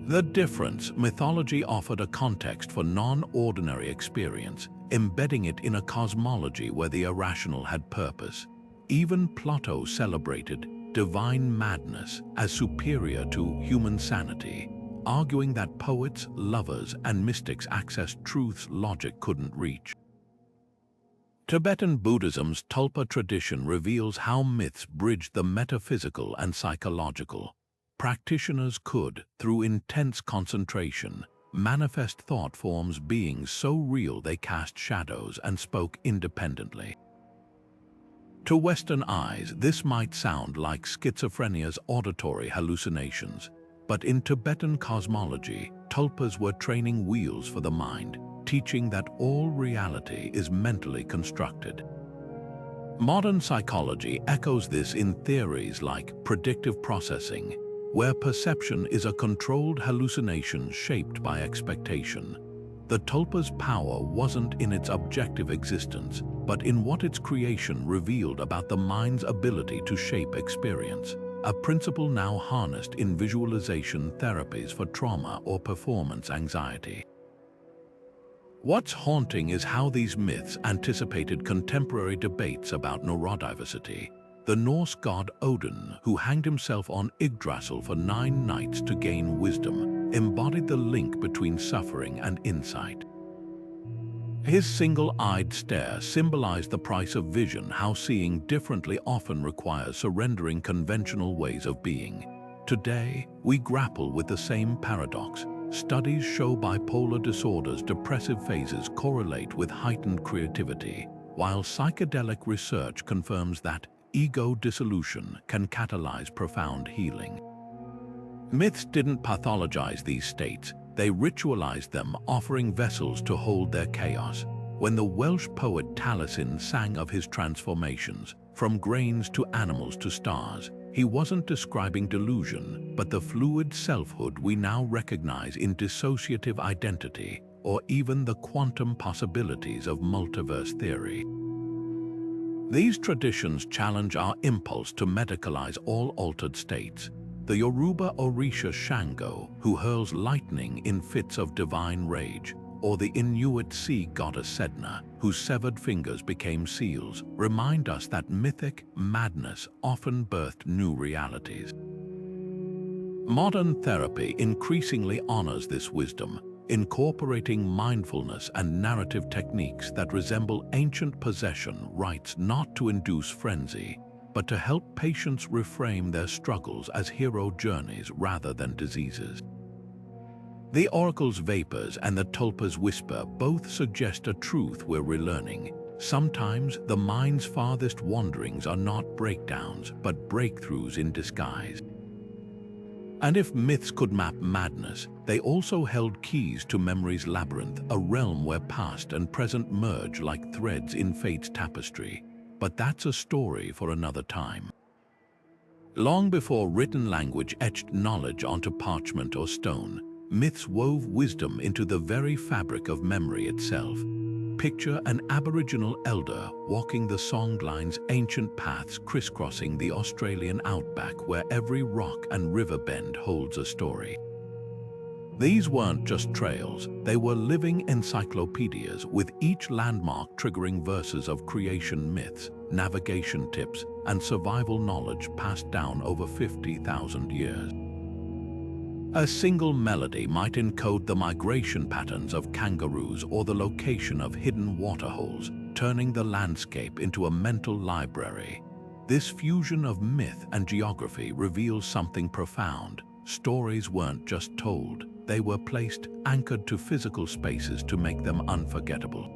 A: The difference: mythology offered a context for non-ordinary experience, embedding it in a cosmology where the irrational had purpose. Even Plato celebrated divine madness as superior to human sanity, arguing that poets, lovers, and mystics accessed truths logic couldn't reach. Tibetan Buddhism's Tulpa tradition reveals how myths bridged the metaphysical and psychological. Practitioners could, through intense concentration, manifest thought forms beings so real they cast shadows and spoke independently. To Western eyes, this might sound like schizophrenia's auditory hallucinations, but in Tibetan cosmology, tulpas were training wheels for the mind, teaching that all reality is mentally constructed. Modern psychology echoes this in theories like predictive processing, where perception is a controlled hallucination shaped by expectation. The tulpa's power wasn't in its objective existence, but in what its creation revealed about the mind's ability to shape experience, a principle now harnessed in visualization therapies for trauma or performance anxiety. What's haunting is how these myths anticipated contemporary debates about neurodiversity. The Norse god Odin, who hanged himself on Yggdrasil for 9 nights to gain wisdom, embodied the link between suffering and insight. His single-eyed stare symbolized the price of vision, how seeing differently often requires surrendering conventional ways of being. Today, we grapple with the same paradox. Studies show bipolar disorders' depressive phases correlate with heightened creativity, while psychedelic research confirms that ego dissolution can catalyze profound healing. Myths didn't pathologize these states, they ritualized them, offering vessels to hold their chaos. When the Welsh poet Taliesin sang of his transformations, from grains to animals to stars, he wasn't describing delusion, but the fluid selfhood we now recognize in dissociative identity, or even the quantum possibilities of multiverse theory. These traditions challenge our impulse to medicalize all altered states. The Yoruba Orisha Shango, who hurls lightning in fits of divine rage, or the Inuit sea goddess Sedna, whose severed fingers became seals, remind us that mythic madness often birthed new realities. Modern therapy increasingly honors this wisdom, incorporating mindfulness and narrative techniques that resemble ancient possession rites, not to induce frenzy, but to help patients reframe their struggles as hero journeys rather than diseases. The oracle's vapors and the tulpa's whisper both suggest a truth we're relearning. Sometimes the mind's farthest wanderings are not breakdowns, but breakthroughs in disguise. And if myths could map madness, they also held keys to memory's labyrinth, a realm where past and present merge like threads in fate's tapestry. But that's a story for another time. Long before written language etched knowledge onto parchment or stone, myths wove wisdom into the very fabric of memory itself. Picture an Aboriginal elder walking the songline's ancient paths crisscrossing the Australian outback where every rock and river bend holds a story. These weren't just trails, they were living encyclopedias with each landmark triggering verses of creation myths, navigation tips, and survival knowledge passed down over 50,000 years. A single melody might encode the migration patterns of kangaroos or the location of hidden waterholes, turning the landscape into a mental library. This fusion of myth and geography reveals something profound. Stories weren't just told, they were placed, anchored to physical spaces to make them unforgettable.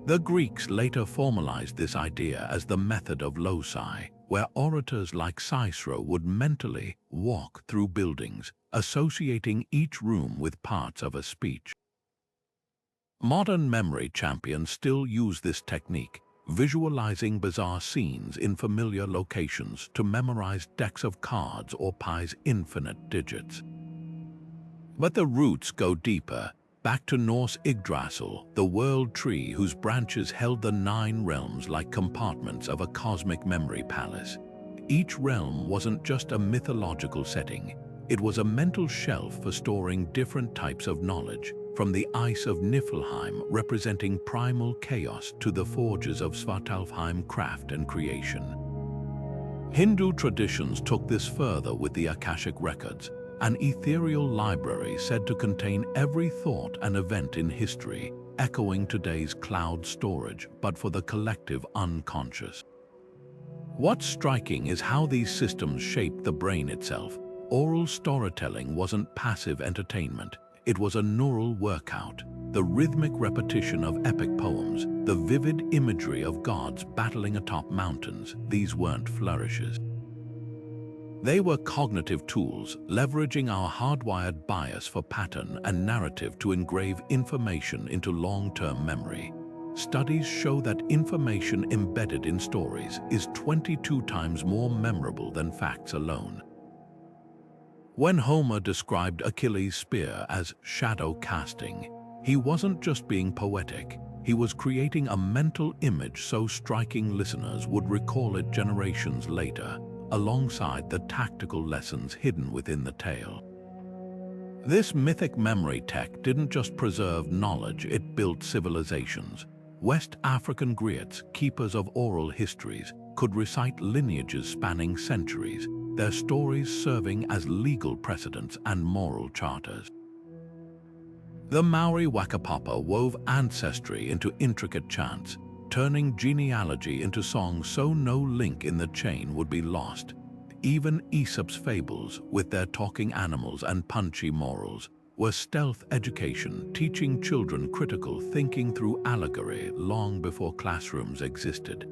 A: The Greeks later formalized this idea as the method of loci, where orators like Cicero would mentally walk through buildings, associating each room with parts of a speech. Modern memory champions still use this technique, visualizing bizarre scenes in familiar locations to memorize decks of cards or pi's infinite digits. But the roots go deeper, back to Norse Yggdrasil, the world tree whose branches held the 9 realms like compartments of a cosmic memory palace. Each realm wasn't just a mythological setting, it was a mental shelf for storing different types of knowledge, from the ice of Niflheim representing primal chaos to the forges of Svartalfheim craft and creation. Hindu traditions took this further with the Akashic records, an ethereal library said to contain every thought and event in history, echoing today's cloud storage, but for the collective unconscious. What's striking is how these systems shaped the brain itself. Oral storytelling wasn't passive entertainment, it was a neural workout. The rhythmic repetition of epic poems, the vivid imagery of gods battling atop mountains, these weren't flourishes. They were cognitive tools, leveraging our hardwired bias for pattern and narrative to engrave information into long-term memory. Studies show that information embedded in stories is 22 times more memorable than facts alone. When Homer described Achilles' spear as shadow casting, he wasn't just being poetic, he was creating a mental image so striking listeners would recall it generations later, alongside the tactical lessons hidden within the tale. This mythic memory tech didn't just preserve knowledge, it built civilizations. West African griots, keepers of oral histories, could recite lineages spanning centuries, their stories serving as legal precedents and moral charters. The Maori Wakapapa wove ancestry into intricate chants, turning genealogy into songs so no link in the chain would be lost. Even Aesop's fables, with their talking animals and punchy morals, were stealth education, teaching children critical thinking through allegory long before classrooms existed.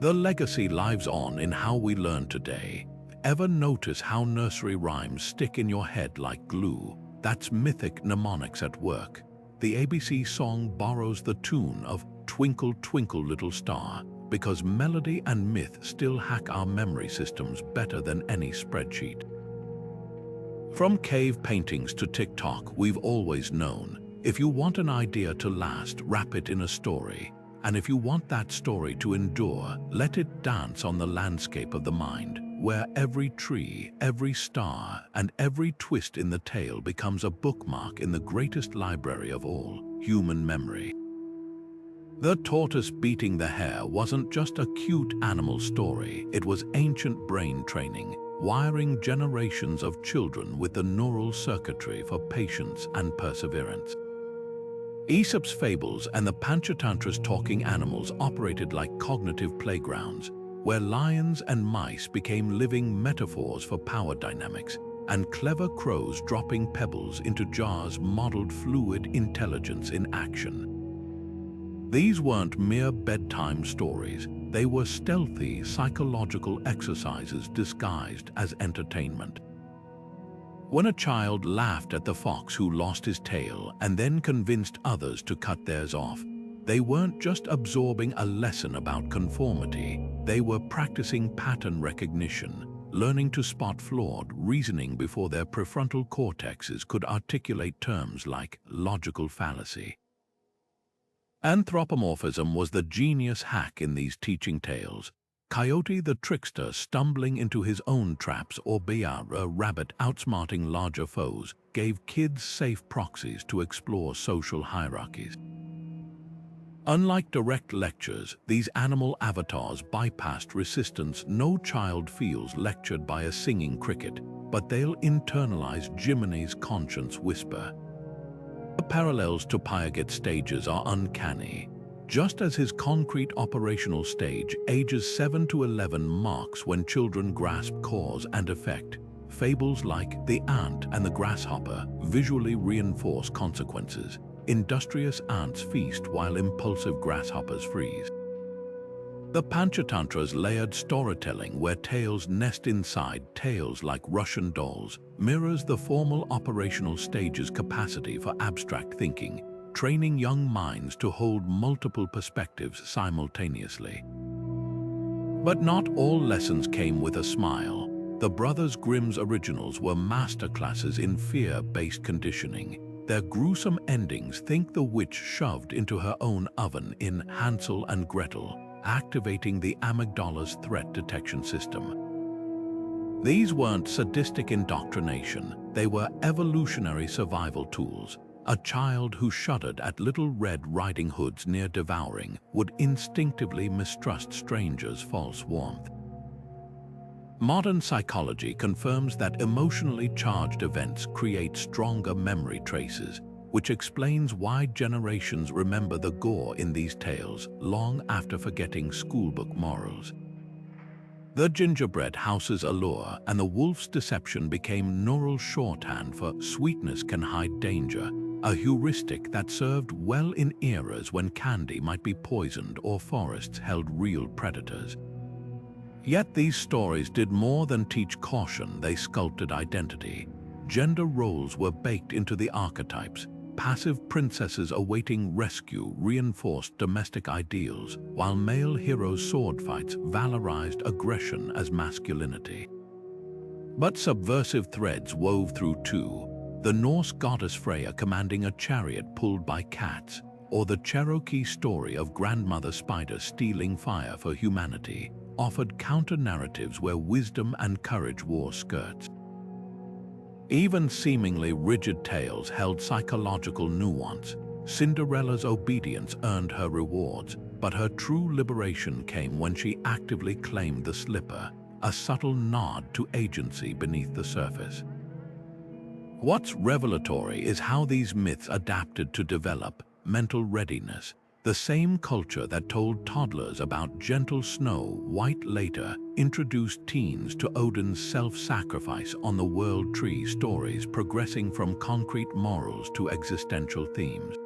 A: The legacy lives on in how we learn today. Ever notice how nursery rhymes stick in your head like glue? That's mythic mnemonics at work. The ABC song borrows the tune of Twinkle, Twinkle, Little Star because melody and myth still hack our memory systems better than any spreadsheet. From cave paintings to TikTok, we've always known, if you want an idea to last, wrap it in a story. And if you want that story to endure, let it dance on the landscape of the mind, where every tree, every star, and every twist in the tale becomes a bookmark in the greatest library of all, human memory. The tortoise beating the hare wasn't just a cute animal story, it was ancient brain training, wiring generations of children with the neural circuitry for patience and perseverance. Aesop's fables and the Panchatantra's talking animals operated like cognitive playgrounds, where lions and mice became living metaphors for power dynamics, and clever crows dropping pebbles into jars modeled fluid intelligence in action. These weren't mere bedtime stories, they were stealthy psychological exercises disguised as entertainment. When a child laughed at the fox who lost his tail and then convinced others to cut theirs off, they weren't just absorbing a lesson about conformity, they were practicing pattern recognition, learning to spot flawed reasoning before their prefrontal cortexes could articulate terms like logical fallacy. Anthropomorphism was the genius hack in these teaching tales. Coyote the trickster stumbling into his own traps, or Bear, a rabbit outsmarting larger foes, gave kids safe proxies to explore social hierarchies. Unlike direct lectures, these animal avatars bypassed resistance. No child feels lectured by a singing cricket, but they'll internalize Jiminy's conscience whisper. The parallels to Pyagate's stages are uncanny. Just as his concrete operational stage, ages 7 to 11 marks when children grasp cause and effect, fables like The Ant and the Grasshopper visually reinforce consequences. Industrious ants feast while impulsive grasshoppers freeze. The Panchatantra's layered storytelling, where tales nest inside tales like Russian dolls, mirrors the formal operational stage's capacity for abstract thinking, training young minds to hold multiple perspectives simultaneously. But not all lessons came with a smile. The Brothers Grimm's originals were masterclasses in fear-based conditioning. Their gruesome endings, think the witch shoved into her own oven in Hansel and Gretel, activating the amygdala's threat detection system. These weren't sadistic indoctrination, they were evolutionary survival tools. A child who shuddered at Little Red Riding Hood's near devouring would instinctively mistrust strangers' false warmth. Modern psychology confirms that emotionally charged events create stronger memory traces, which explains why generations remember the gore in these tales long after forgetting schoolbook morals. The gingerbread house's allure and the wolf's deception became neural shorthand for sweetness can hide danger, a heuristic that served well in eras when candy might be poisoned or forests held real predators. Yet these stories did more than teach caution, they sculpted identity. Gender roles were baked into the archetypes. Passive princesses awaiting rescue reinforced domestic ideals, while male heroes' sword fights valorized aggression as masculinity. But subversive threads wove through too. The Norse goddess Freya commanding a chariot pulled by cats, or the Cherokee story of grandmother spider stealing fire for humanity, offered counter-narratives where wisdom and courage wore skirts. Even seemingly rigid tales held psychological nuance. Cinderella's obedience earned her rewards, but her true liberation came when she actively claimed the slipper, a subtle nod to agency beneath the surface. What's revelatory is how these myths adapted to develop mental readiness. The same culture that told toddlers about gentle Snow White later introduced teens to Odin's self-sacrifice on the World Tree, stories progressing from concrete morals to existential themes.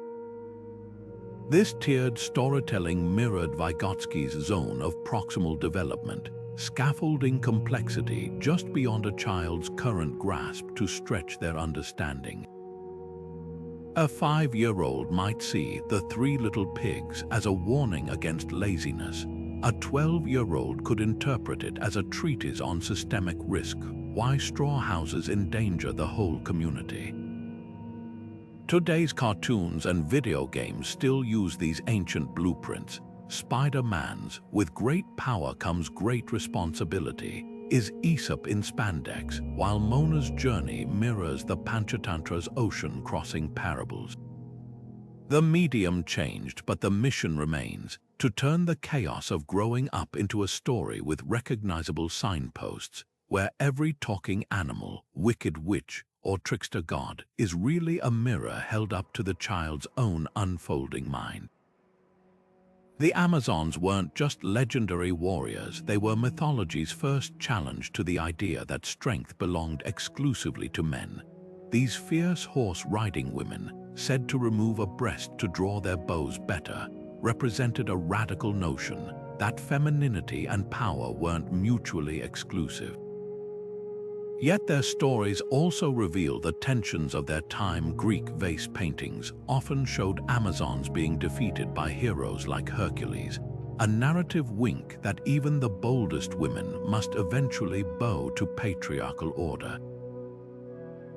A: This tiered storytelling mirrored Vygotsky's zone of proximal development, scaffolding complexity just beyond a child's current grasp to stretch their understanding. A 5-year-old might see The Three Little Pigs as a warning against laziness. A 12-year-old could interpret it as a treatise on systemic risk, why straw houses endanger the whole community. Today's cartoons and video games still use these ancient blueprints. Spider-Man's "with great power comes great responsibility" is Aesop in spandex, while Mona's journey mirrors the Panchatantra's ocean-crossing parables. The medium changed, but the mission remains, to turn the chaos of growing up into a story with recognizable signposts, where every talking animal, wicked witch, or trickster god is really a mirror held up to the child's own unfolding mind. The Amazons weren't just legendary warriors, they were mythology's first challenge to the idea that strength belonged exclusively to men. These fierce horse-riding women, said to remove a breast to draw their bows better, represented a radical notion that femininity and power weren't mutually exclusive. Yet their stories also reveal the tensions of their time. Greek vase paintings often showed Amazons being defeated by heroes like Hercules, a narrative wink that even the boldest women must eventually bow to patriarchal order.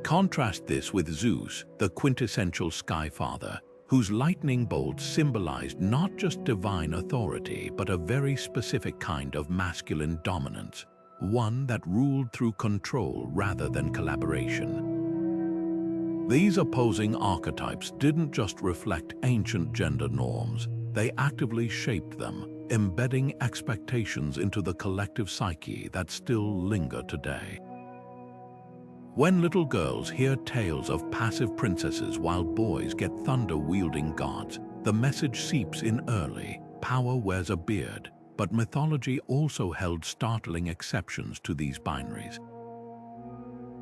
A: Contrast this with Zeus, the quintessential sky father, whose lightning bolts symbolized not just divine authority but a very specific kind of masculine dominance, one that ruled through control rather than collaboration. These opposing archetypes didn't just reflect ancient gender norms, they actively shaped them, embedding expectations into the collective psyche that still linger today. When little girls hear tales of passive princesses while boys get thunder-wielding gods, the message seeps in early: power wears a beard. But mythology also held startling exceptions to these binaries.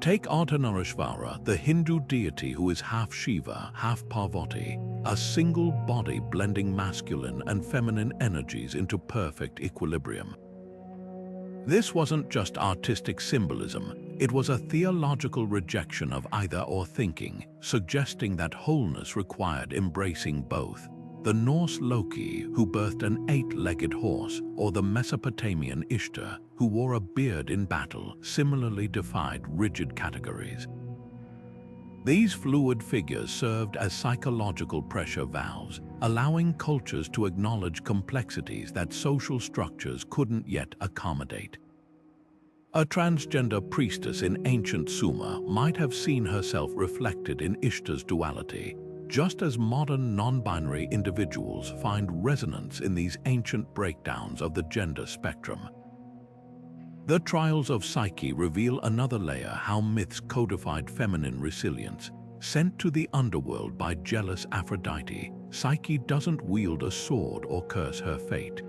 A: Take Ardhanarishvara, the Hindu deity who is half Shiva, half Parvati, a single body blending masculine and feminine energies into perfect equilibrium. This wasn't just artistic symbolism, it was a theological rejection of either-or thinking, suggesting that wholeness required embracing both. The Norse Loki, who birthed an 8-legged horse, or the Mesopotamian Ishtar, who wore a beard in battle, similarly defied rigid categories. These fluid figures served as psychological pressure valves, allowing cultures to acknowledge complexities that social structures couldn't yet accommodate. A transgender priestess in ancient Sumer might have seen herself reflected in Ishtar's duality, just as modern non-binary individuals find resonance in these ancient breakdowns of the gender spectrum. The trials of Psyche reveal another layer: how myths codified feminine resilience. Sent to the underworld by jealous Aphrodite, Psyche doesn't wield a sword or curse her fate.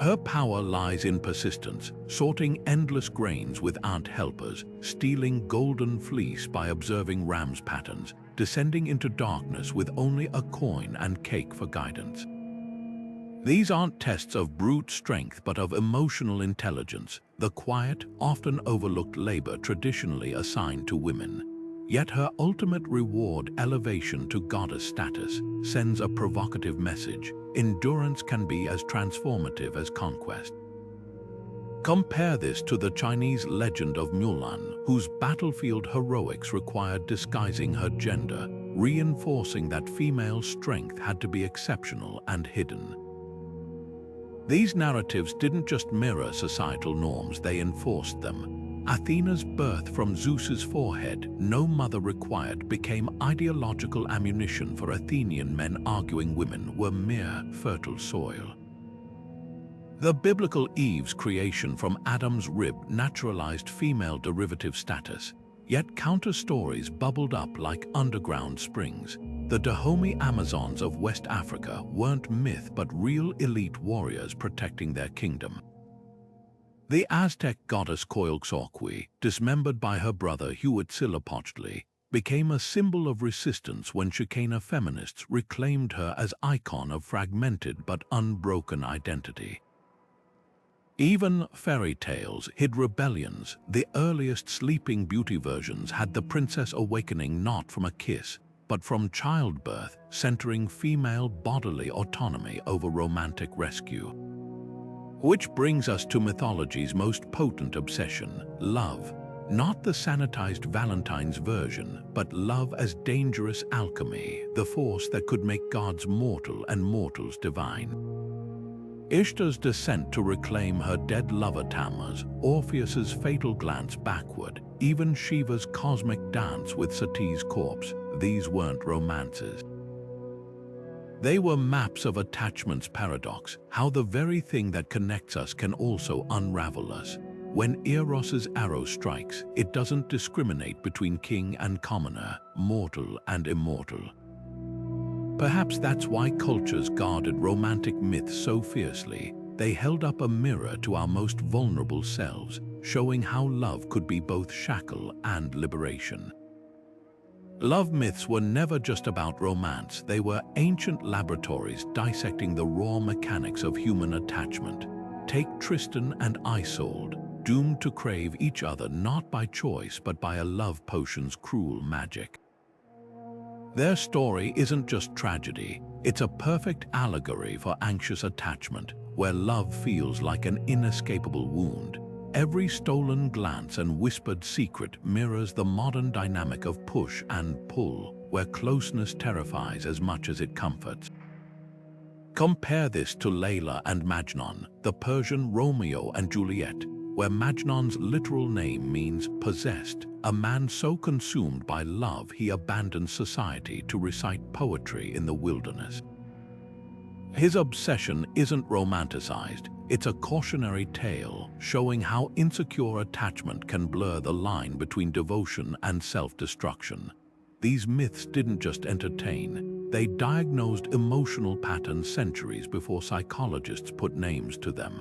A: Her power lies in persistence, sorting endless grains with ant helpers, stealing golden fleece by observing ram's patterns, descending into darkness with only a coin and cake for guidance. These aren't tests of brute strength but of emotional intelligence, the quiet, often overlooked labor traditionally assigned to women. Yet her ultimate reward, elevation to goddess status, sends a provocative message: endurance can be as transformative as conquest. Compare this to the Chinese legend of Mulan, whose battlefield heroics required disguising her gender, reinforcing that female strength had to be exceptional and hidden. These narratives didn't just mirror societal norms, they enforced them. Athena's birth from Zeus's forehead, no mother required, became ideological ammunition for Athenian men arguing women were mere fertile soil. The biblical Eve's creation from Adam's rib naturalized female derivative status, yet counter-stories bubbled up like underground springs. The Dahomey Amazons of West Africa weren't myth but real elite warriors protecting their kingdom. The Aztec goddess Coyolxauhqui, dismembered by her brother Huitzilopochtli, became a symbol of resistance when Chicana feminists reclaimed her as icon of fragmented but unbroken identity. Even fairy tales hid rebellions. The earliest Sleeping Beauty versions had the princess awakening not from a kiss, but from childbirth, centering female bodily autonomy over romantic rescue. Which brings us to mythology's most potent obsession: love. Not the sanitized Valentine's version, but love as dangerous alchemy, the force that could make gods mortal and mortals divine. Ishtar's descent to reclaim her dead lover Tammuz, Orpheus's fatal glance backward, even Shiva's cosmic dance with Sati's corpse, these weren't romances. They were maps of attachment's paradox, how the very thing that connects us can also unravel us. When Eros's arrow strikes, it doesn't discriminate between king and commoner, mortal and immortal. Perhaps that's why cultures guarded romantic myths so fiercely. They held up a mirror to our most vulnerable selves, showing how love could be both shackle and liberation. Love myths were never just about romance. They were ancient laboratories dissecting the raw mechanics of human attachment. Take Tristan and Isolde, doomed to crave each other not by choice but by a love potion's cruel magic. Their story isn't just tragedy, it's a perfect allegory for anxious attachment, where love feels like an inescapable wound. Every stolen glance and whispered secret mirrors the modern dynamic of push and pull, where closeness terrifies as much as it comforts. Compare this to Layla and Majnun, the Persian Romeo and Juliet, where Majnun's literal name means possessed, a man so consumed by love he abandons society to recite poetry in the wilderness. His obsession isn't romanticized, it's a cautionary tale showing how insecure attachment can blur the line between devotion and self-destruction. These myths didn't just entertain, they diagnosed emotional patterns centuries before psychologists put names to them.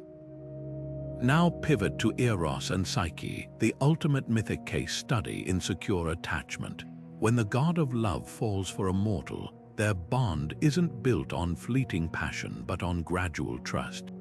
A: Now pivot to Eros and Psyche, the ultimate mythic case study in secure attachment. When the god of love falls for a mortal, their bond isn't built on fleeting passion but on gradual trust.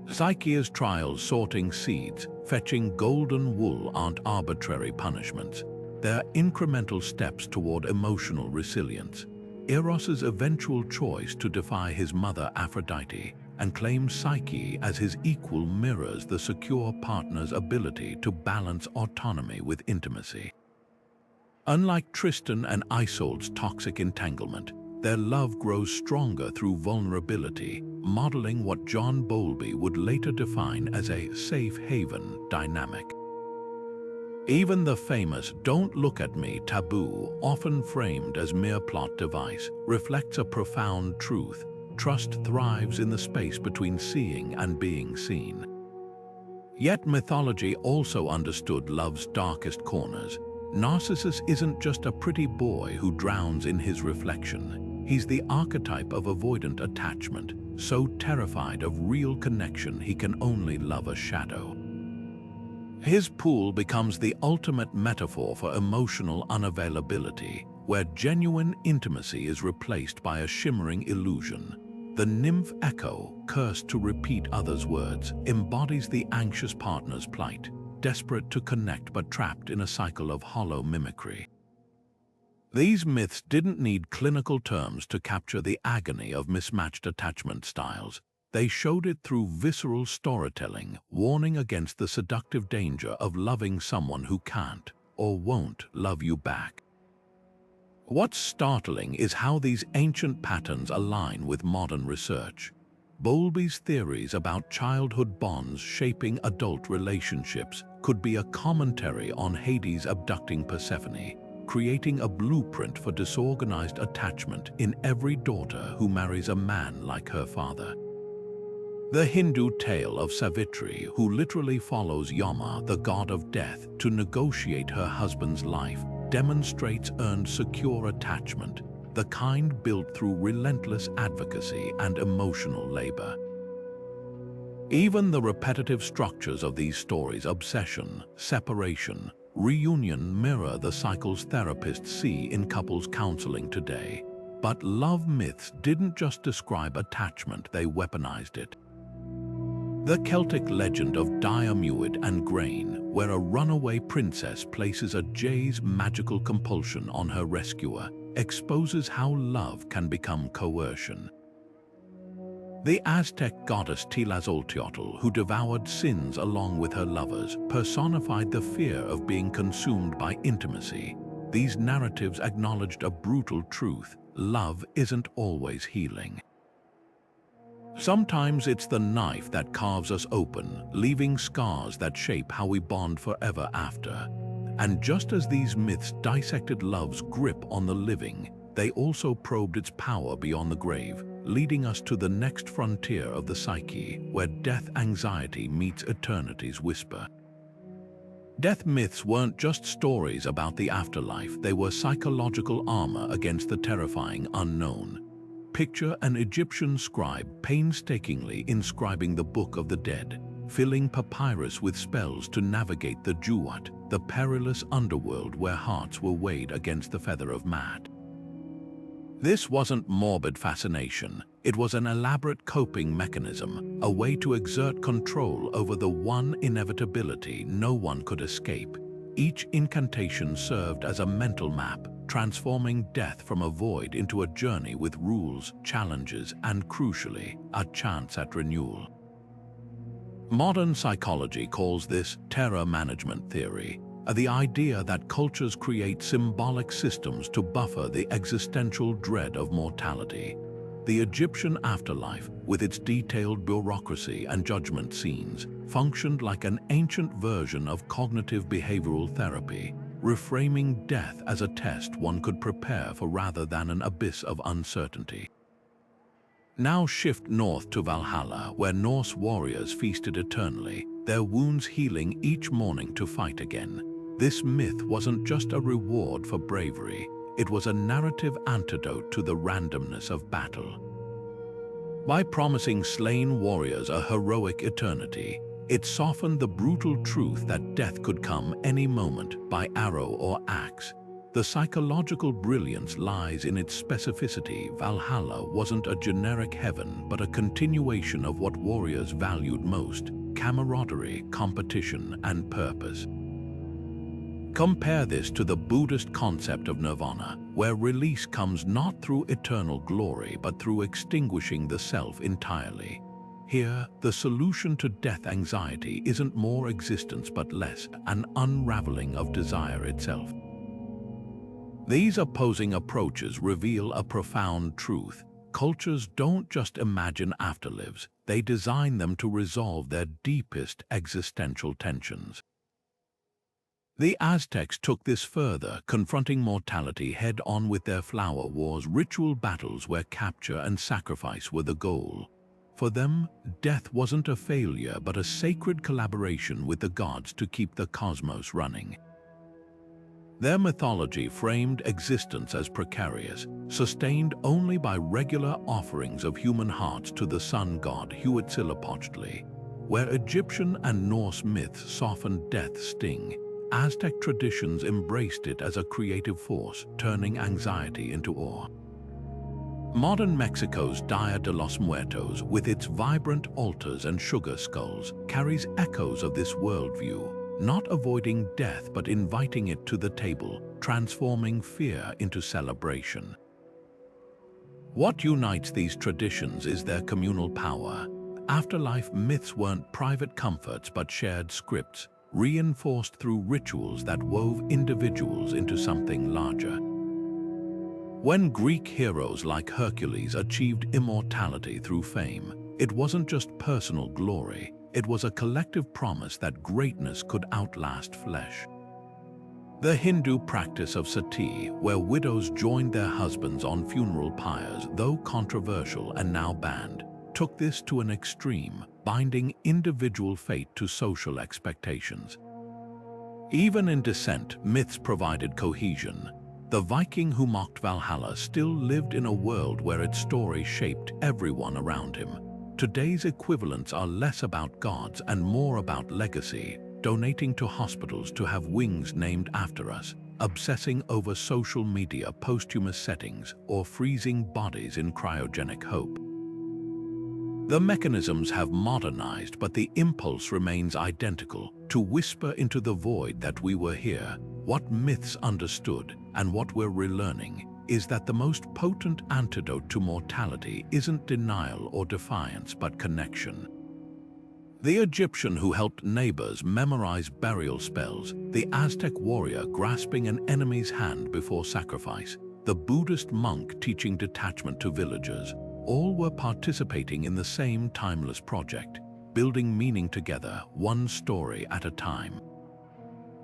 A: Psyche's trials sorting seeds, fetching golden wool aren't arbitrary punishments. They're incremental steps toward emotional resilience. Eros's eventual choice to defy his mother Aphrodite and claim Psyche as his equal mirrors the secure partner's ability to balance autonomy with intimacy. Unlike Tristan and Isolde's toxic entanglement, their love grows stronger through vulnerability, modeling what John Bowlby would later define as a safe haven dynamic. Even the famous "Don't Look at Me" taboo, often framed as mere plot device, reflects a profound truth. Trust thrives in the space between seeing and being seen. Yet mythology also understood love's darkest corners. Narcissus isn't just a pretty boy who drowns in his reflection. He's the archetype of avoidant attachment, so terrified of real connection he can only love a shadow. His pool becomes the ultimate metaphor for emotional unavailability, where genuine intimacy is replaced by a shimmering illusion. The nymph Echo, cursed to repeat others' words, embodies the anxious partner's plight, desperate to connect but trapped in a cycle of hollow mimicry. These myths didn't need clinical terms to capture the agony of mismatched attachment styles. They showed it through visceral storytelling, warning against the seductive danger of loving someone who can't or won't love you back. What's startling is how these ancient patterns align with modern research. Bowlby's theories about childhood bonds shaping adult relationships could be a commentary on Hades abducting Persephone, creating a blueprint for disorganized attachment in every daughter who marries a man like her father. The Hindu tale of Savitri, who literally follows Yama, the god of death, to negotiate her husband's life, demonstrates earned secure attachment, the kind built through relentless advocacy and emotional labor. Even the repetitive structures of these stories, obsession, separation, reunion, mirror the cycles therapists see in couples counseling today. But love myths didn't just describe attachment, they weaponized it. The Celtic legend of Diarmuid and Grain, where a runaway princess places a jay's magical compulsion on her rescuer, exposes how love can become coercion. The Aztec goddess Tlazolteotl, who devoured sins along with her lovers, personified the fear of being consumed by intimacy. These narratives acknowledged a brutal truth: love isn't always healing. Sometimes it's the knife that carves us open, leaving scars that shape how we bond forever after. And just as these myths dissected love's grip on the living, they also probed its power beyond the grave, leading us to the next frontier of the psyche, where death anxiety meets eternity's whisper. Death myths weren't just stories about the afterlife, they were psychological armor against the terrifying unknown. Picture an Egyptian scribe painstakingly inscribing the Book of the Dead, filling papyrus with spells to navigate the Juwat, the perilous underworld where hearts were weighed against the feather of Maat. This wasn't morbid fascination, it was an elaborate coping mechanism, a way to exert control over the one inevitability no one could escape. Each incantation served as a mental map, transforming death from a void into a journey with rules, challenges, and crucially, a chance at renewal. Modern psychology calls this terror management theory, the idea that cultures create symbolic systems to buffer the existential dread of mortality. The Egyptian afterlife, with its detailed bureaucracy and judgment scenes, functioned like an ancient version of cognitive behavioral therapy, reframing death as a test one could prepare for rather than an abyss of uncertainty. Now shift north to Valhalla, where Norse warriors feasted eternally, their wounds healing each morning to fight again. This myth wasn't just a reward for bravery, it was a narrative antidote to the randomness of battle. By promising slain warriors a heroic eternity, it softened the brutal truth that death could come any moment by arrow or axe. The psychological brilliance lies in its specificity. Valhalla wasn't a generic heaven, but a continuation of what warriors valued most: camaraderie, competition, and purpose. Compare this to the Buddhist concept of nirvana, where release comes not through eternal glory but through extinguishing the self entirely. Here, the solution to death anxiety isn't more existence but less, an unraveling of desire itself. These opposing approaches reveal a profound truth. Cultures don't just imagine afterlives, they design them to resolve their deepest existential tensions. The Aztecs took this further, confronting mortality head-on with their flower wars, ritual battles where capture and sacrifice were the goal. For them, death wasn't a failure but a sacred collaboration with the gods to keep the cosmos running. Their mythology framed existence as precarious, sustained only by regular offerings of human hearts to the sun god Huitzilopochtli. Where Egyptian and Norse myths softened death's sting, Aztec traditions embraced it as a creative force, turning anxiety into awe. Modern Mexico's Dia de los Muertos, with its vibrant altars and sugar skulls, carries echoes of this worldview, not avoiding death but inviting it to the table, transforming fear into celebration. What unites these traditions is their communal power. Afterlife myths weren't private comforts but shared scripts, reinforced through rituals that wove individuals into something larger. When Greek heroes like Hercules achieved immortality through fame, it wasn't just personal glory, it was a collective promise that greatness could outlast flesh. The Hindu practice of sati, where widows joined their husbands on funeral pyres, though controversial and now banned, took this to an extreme, binding individual fate to social expectations. Even in dissent, myths provided cohesion. The Viking who mocked Valhalla still lived in a world where its story shaped everyone around him. Today's equivalents are less about gods and more about legacy, donating to hospitals to have wings named after us, obsessing over social media posthumous settings, or freezing bodies in cryogenic hope. The mechanisms have modernized, but the impulse remains identical: to whisper into the void that we were here. What myths understood, and what we're relearning, is that the most potent antidote to mortality isn't denial or defiance but connection. The Egyptian who helped neighbors memorize burial spells, the Aztec warrior grasping an enemy's hand before sacrifice, the Buddhist monk teaching detachment to villagers, all were participating in the same timeless project, building meaning together, one story at a time.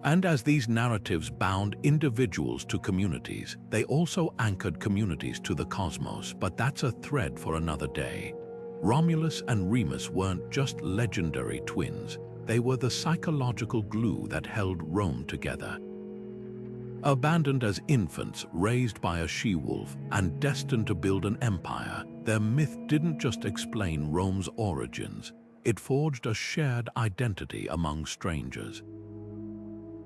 A: And as these narratives bound individuals to communities, they also anchored communities to the cosmos, but that's a thread for another day. Romulus and Remus weren't just legendary twins, They were the psychological glue that held Rome together. Abandoned as infants, raised by a she-wolf, and destined to build an empire, their myth didn't just explain Rome's origins, it forged a shared identity among strangers.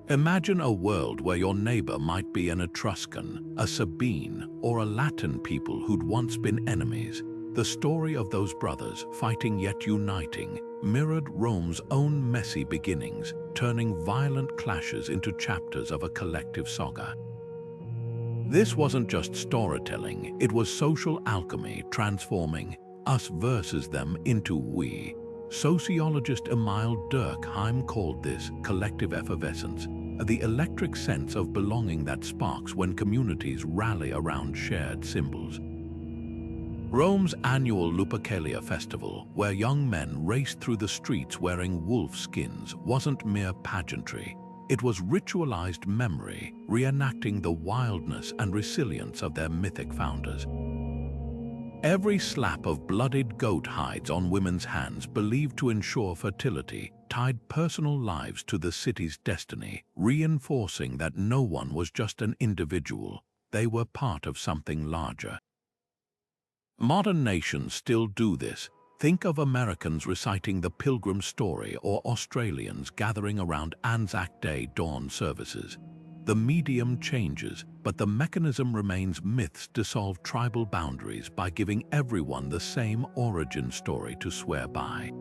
A: Imagine a world where your neighbor might be an Etruscan, a Sabine, or a Latin people who'd once been enemies. The story of those brothers, fighting yet uniting, mirrored Rome's own messy beginnings, turning violent clashes into chapters of a collective saga. This wasn't just storytelling, it was social alchemy transforming us versus them into we. Sociologist Emile Durkheim called this collective effervescence, the electric sense of belonging that sparks when communities rally around shared symbols. Rome's annual Lupercalia festival, where young men raced through the streets wearing wolf skins, wasn't mere pageantry. It was ritualized memory, reenacting the wildness and resilience of their mythic founders. Every slap of bloodied goat hides on women's hands, believed to ensure fertility, tied personal lives to the city's destiny, reinforcing that no one was just an individual, they were part of something larger. Modern nations still do this. Think of Americans reciting the Pilgrim story or Australians gathering around Anzac Day dawn services. The medium changes, but the mechanism remains. Myths dissolve tribal boundaries by giving everyone the same origin story to swear by.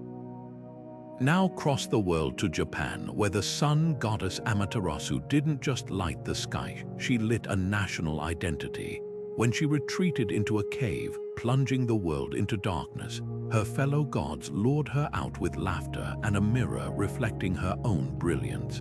A: Now cross the world to Japan, where the sun goddess Amaterasu didn't just light the sky, she lit a national identity. When she retreated into a cave, plunging the world into darkness, her fellow gods lured her out with laughter and a mirror reflecting her own brilliance.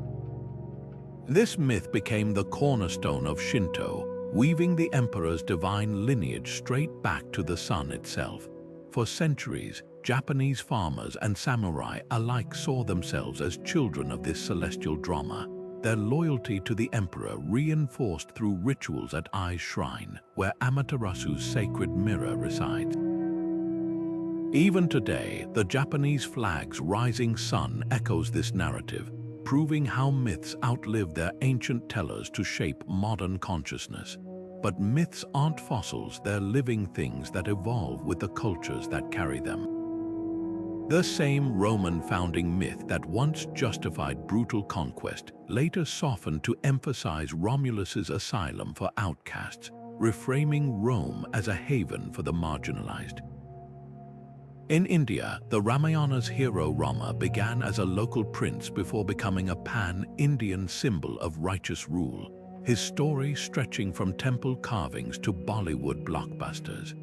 A: This myth became the cornerstone of Shinto, weaving the emperor's divine lineage straight back to the sun itself. For centuries, Japanese farmers and samurai alike saw themselves as children of this celestial drama, their loyalty to the emperor reinforced through rituals at Ai's shrine, where Amaterasu's sacred mirror resides. Even today, the Japanese flag's rising sun echoes this narrative, proving how myths outlived their ancient tellers to shape modern consciousness. But myths aren't fossils, they're living things that evolve with the cultures that carry them. The same Roman founding myth that once justified brutal conquest later softened to emphasize Romulus's asylum for outcasts, reframing Rome as a haven for the marginalized. In India, the Ramayana's hero Rama began as a local prince before becoming a pan-Indian symbol of righteous rule, his story stretching from temple carvings to Bollywood blockbusters.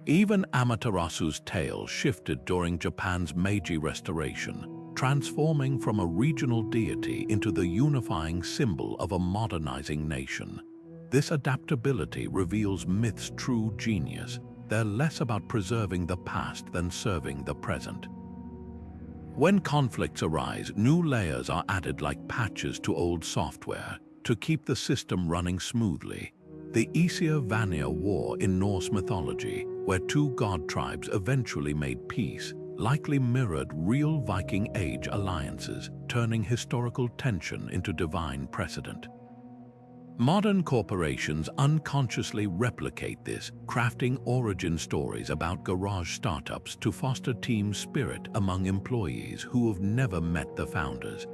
A: Even Amaterasu's tale shifted during Japan's Meiji Restoration, transforming from a regional deity into the unifying symbol of a modernizing nation. This adaptability reveals myth's true genius. They're less about preserving the past than serving the present. When conflicts arise, new layers are added like patches to old software to keep the system running smoothly. The Aesir-Vanir War in Norse mythology, where two god tribes eventually made peace, likely mirrored real Viking Age alliances, turning historical tension into divine precedent. Modern corporations unconsciously replicate this, crafting origin stories about garage startups to foster team spirit among employees who have never met the founders.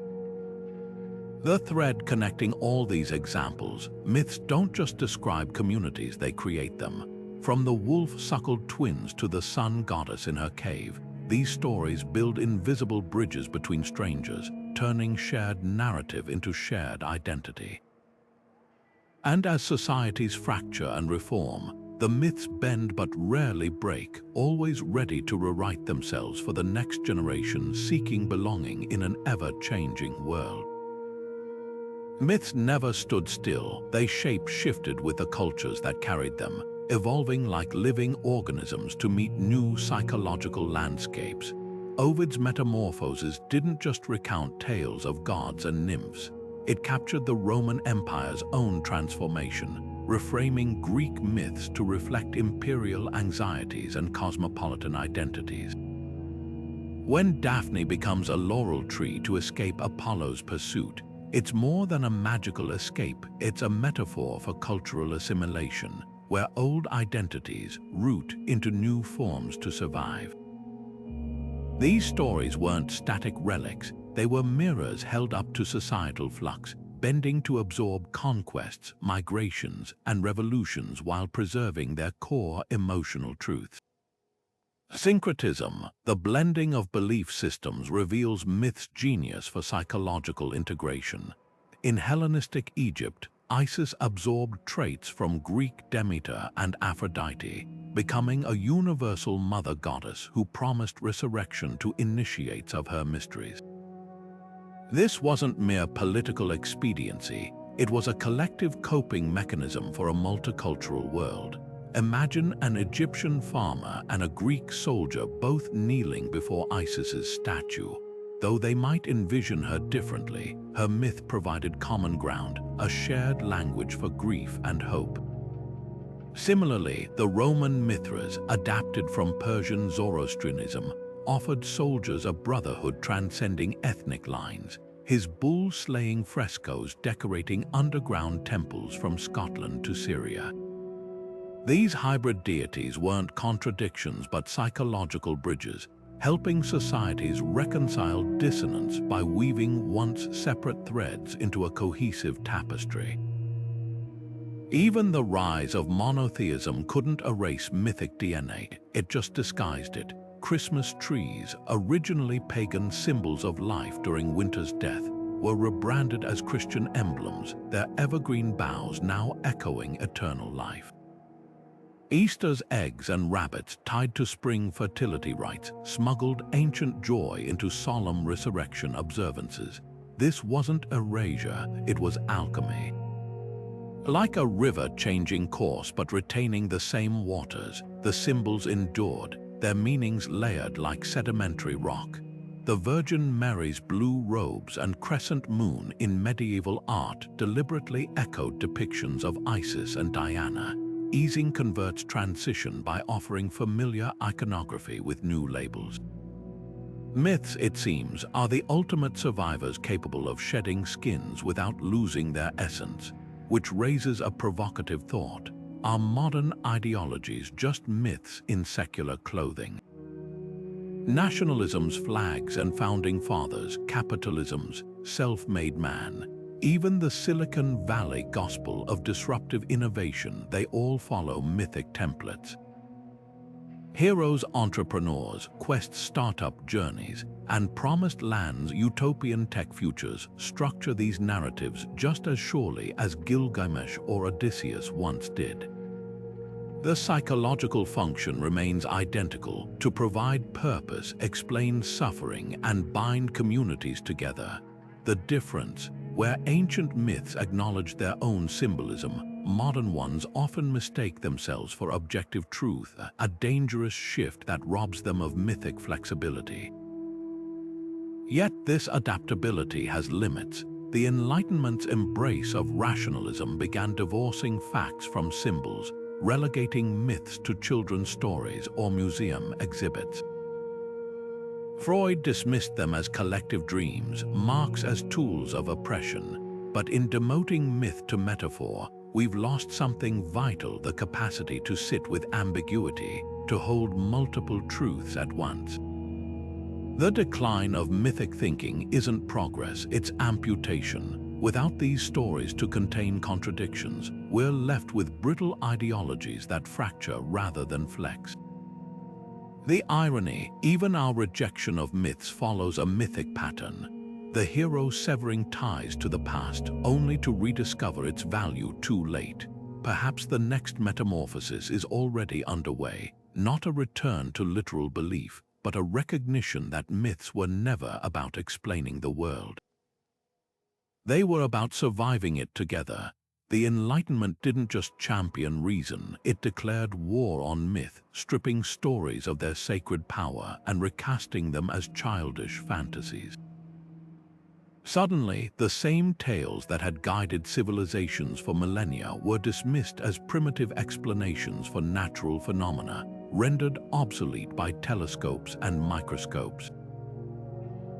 A: The thread connecting all these examples, myths don't just describe communities, they create them. From the wolf-suckled twins to the sun goddess in her cave, these stories build invisible bridges between strangers, turning shared narrative into shared identity. And as societies fracture and reform, the myths bend but rarely break, always ready to rewrite themselves for the next generation seeking belonging in an ever-changing world. Myths never stood still, they shape-shifted with the cultures that carried them, evolving like living organisms to meet new psychological landscapes. Ovid's Metamorphoses didn't just recount tales of gods and nymphs. It captured the Roman Empire's own transformation, reframing Greek myths to reflect imperial anxieties and cosmopolitan identities. When Daphne becomes a laurel tree to escape Apollo's pursuit, it's more than a magical escape, it's a metaphor for cultural assimilation, where old identities root into new forms to survive. These stories weren't static relics, they were mirrors held up to societal flux, bending to absorb conquests, migrations, and revolutions while preserving their core emotional truths. Syncretism, the blending of belief systems, reveals myth's genius for psychological integration. In Hellenistic Egypt, Isis absorbed traits from Greek Demeter and Aphrodite, becoming a universal mother goddess who promised resurrection to initiates of her mysteries. This wasn't mere political expediency, it was a collective coping mechanism for a multicultural world. Imagine an Egyptian farmer and a Greek soldier both kneeling before Isis's statue. Though they might envision her differently, her myth provided common ground, a shared language for grief and hope. Similarly, the Roman Mithras, adapted from Persian Zoroastrianism, offered soldiers a brotherhood transcending ethnic lines, his bull-slaying frescoes decorating underground temples from Scotland to Syria. These hybrid deities weren't contradictions but psychological bridges, helping societies reconcile dissonance by weaving once separate threads into a cohesive tapestry. Even the rise of monotheism couldn't erase mythic DNA, it just disguised it. Christmas trees, originally pagan symbols of life during winter's death, were rebranded as Christian emblems, their evergreen boughs now echoing eternal life. Easter's eggs and rabbits tied to spring fertility rites smuggled ancient joy into solemn resurrection observances. This wasn't erasure, it was alchemy. Like a river changing course but retaining the same waters, the symbols endured, their meanings layered like sedimentary rock. The Virgin Mary's blue robes and crescent moon in medieval art deliberately echoed depictions of Isis and Diana, easing converts' transition by offering familiar iconography with new labels. Myths, it seems, are the ultimate survivors capable of shedding skins without losing their essence, which raises a provocative thought. Are modern ideologies just myths in secular clothing? Nationalism's flags and founding fathers, capitalism's self-made man, even the Silicon Valley gospel of disruptive innovation, they all follow mythic templates. Heroes, entrepreneurs, quest startup journeys, and promised lands, utopian tech futures structure these narratives just as surely as Gilgamesh or Odysseus once did. The psychological function remains identical: to provide purpose, explain suffering, and bind communities together. The difference, where ancient myths acknowledge their own symbolism, modern ones often mistake themselves for objective truth, a dangerous shift that robs them of mythic flexibility. Yet this adaptability has limits. The Enlightenment's embrace of rationalism began divorcing facts from symbols, relegating myths to children's stories or museum exhibits. Freud dismissed them as collective dreams, Marx as tools of oppression. But in demoting myth to metaphor, we've lost something vital: the capacity to sit with ambiguity, to hold multiple truths at once. The decline of mythic thinking isn't progress, it's amputation. Without these stories to contain contradictions, we're left with brittle ideologies that fracture rather than flex. The irony, even our rejection of myths follows a mythic pattern. The hero severing ties to the past, only to rediscover its value too late. Perhaps the next metamorphosis is already underway, not a return to literal belief, but a recognition that myths were never about explaining the world. They were about surviving it together. The Enlightenment didn't just champion reason, it declared war on myth, stripping stories of their sacred power and recasting them as childish fantasies. Suddenly, the same tales that had guided civilizations for millennia were dismissed as primitive explanations for natural phenomena, rendered obsolete by telescopes and microscopes.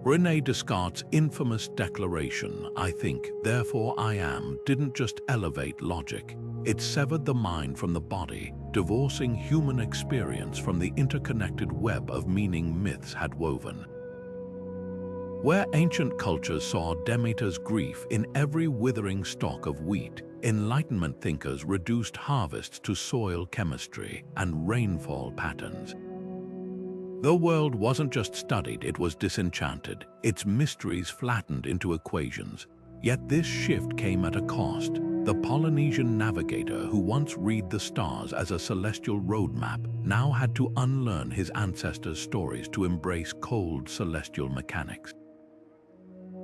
A: René Descartes' infamous declaration, "I think, therefore I am," didn't just elevate logic. It severed the mind from the body, divorcing human experience from the interconnected web of meaning myths had woven. Where ancient cultures saw Demeter's grief in every withering stalk of wheat, Enlightenment thinkers reduced harvests to soil chemistry and rainfall patterns. The world wasn't just studied, it was disenchanted, its mysteries flattened into equations. Yet this shift came at a cost. The Polynesian navigator who once read the stars as a celestial roadmap now had to unlearn his ancestors' stories to embrace cold celestial mechanics.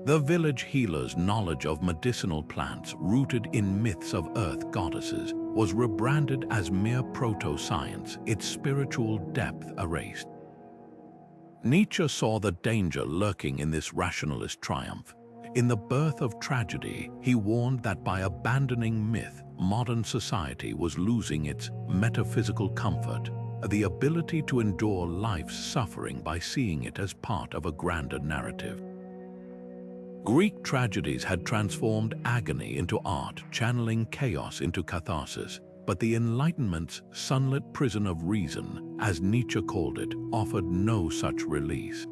A: The village healer's knowledge of medicinal plants rooted in myths of earth goddesses was rebranded as mere proto-science, its spiritual depth erased. Nietzsche saw the danger lurking in this rationalist triumph. In The Birth of Tragedy, he warned that by abandoning myth, modern society was losing its metaphysical comfort, the ability to endure life's suffering by seeing it as part of a grander narrative. Greek tragedies had transformed agony into art, channeling chaos into catharsis. But the Enlightenment's sunlit prison of reason, as Nietzsche called it, offered no such release.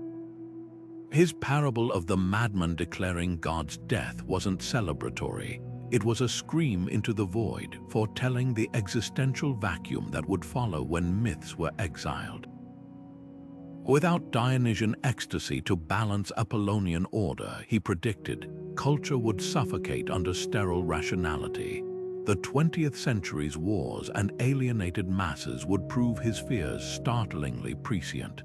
A: His parable of the madman declaring God's death wasn't celebratory. It was a scream into the void, foretelling the existential vacuum that would follow when myths were exiled. Without Dionysian ecstasy to balance Apollonian order, he predicted, culture would suffocate under sterile rationality. The 20th century's wars and alienated masses would prove his fears startlingly prescient.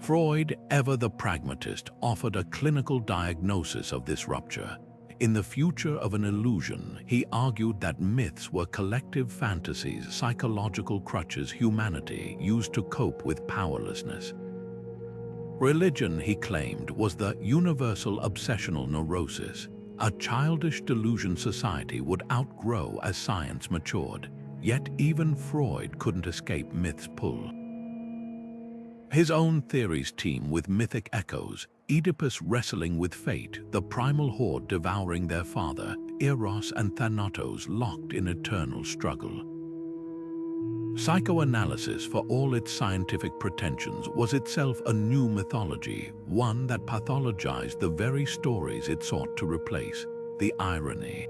A: Freud, ever the pragmatist, offered a clinical diagnosis of this rupture. In The Future of an Illusion, he argued that myths were collective fantasies, psychological crutches humanity used to cope with powerlessness. Religion, he claimed, was the universal obsessional neurosis, a childish delusion society would outgrow as science matured. Yet even Freud couldn't escape myth's pull. His own theories teem with mythic echoes, Oedipus wrestling with fate, the primal horde devouring their father, Eros and Thanatos locked in eternal struggle. Psychoanalysis, for all its scientific pretensions, was itself a new mythology, one that pathologized the very stories it sought to replace, the irony.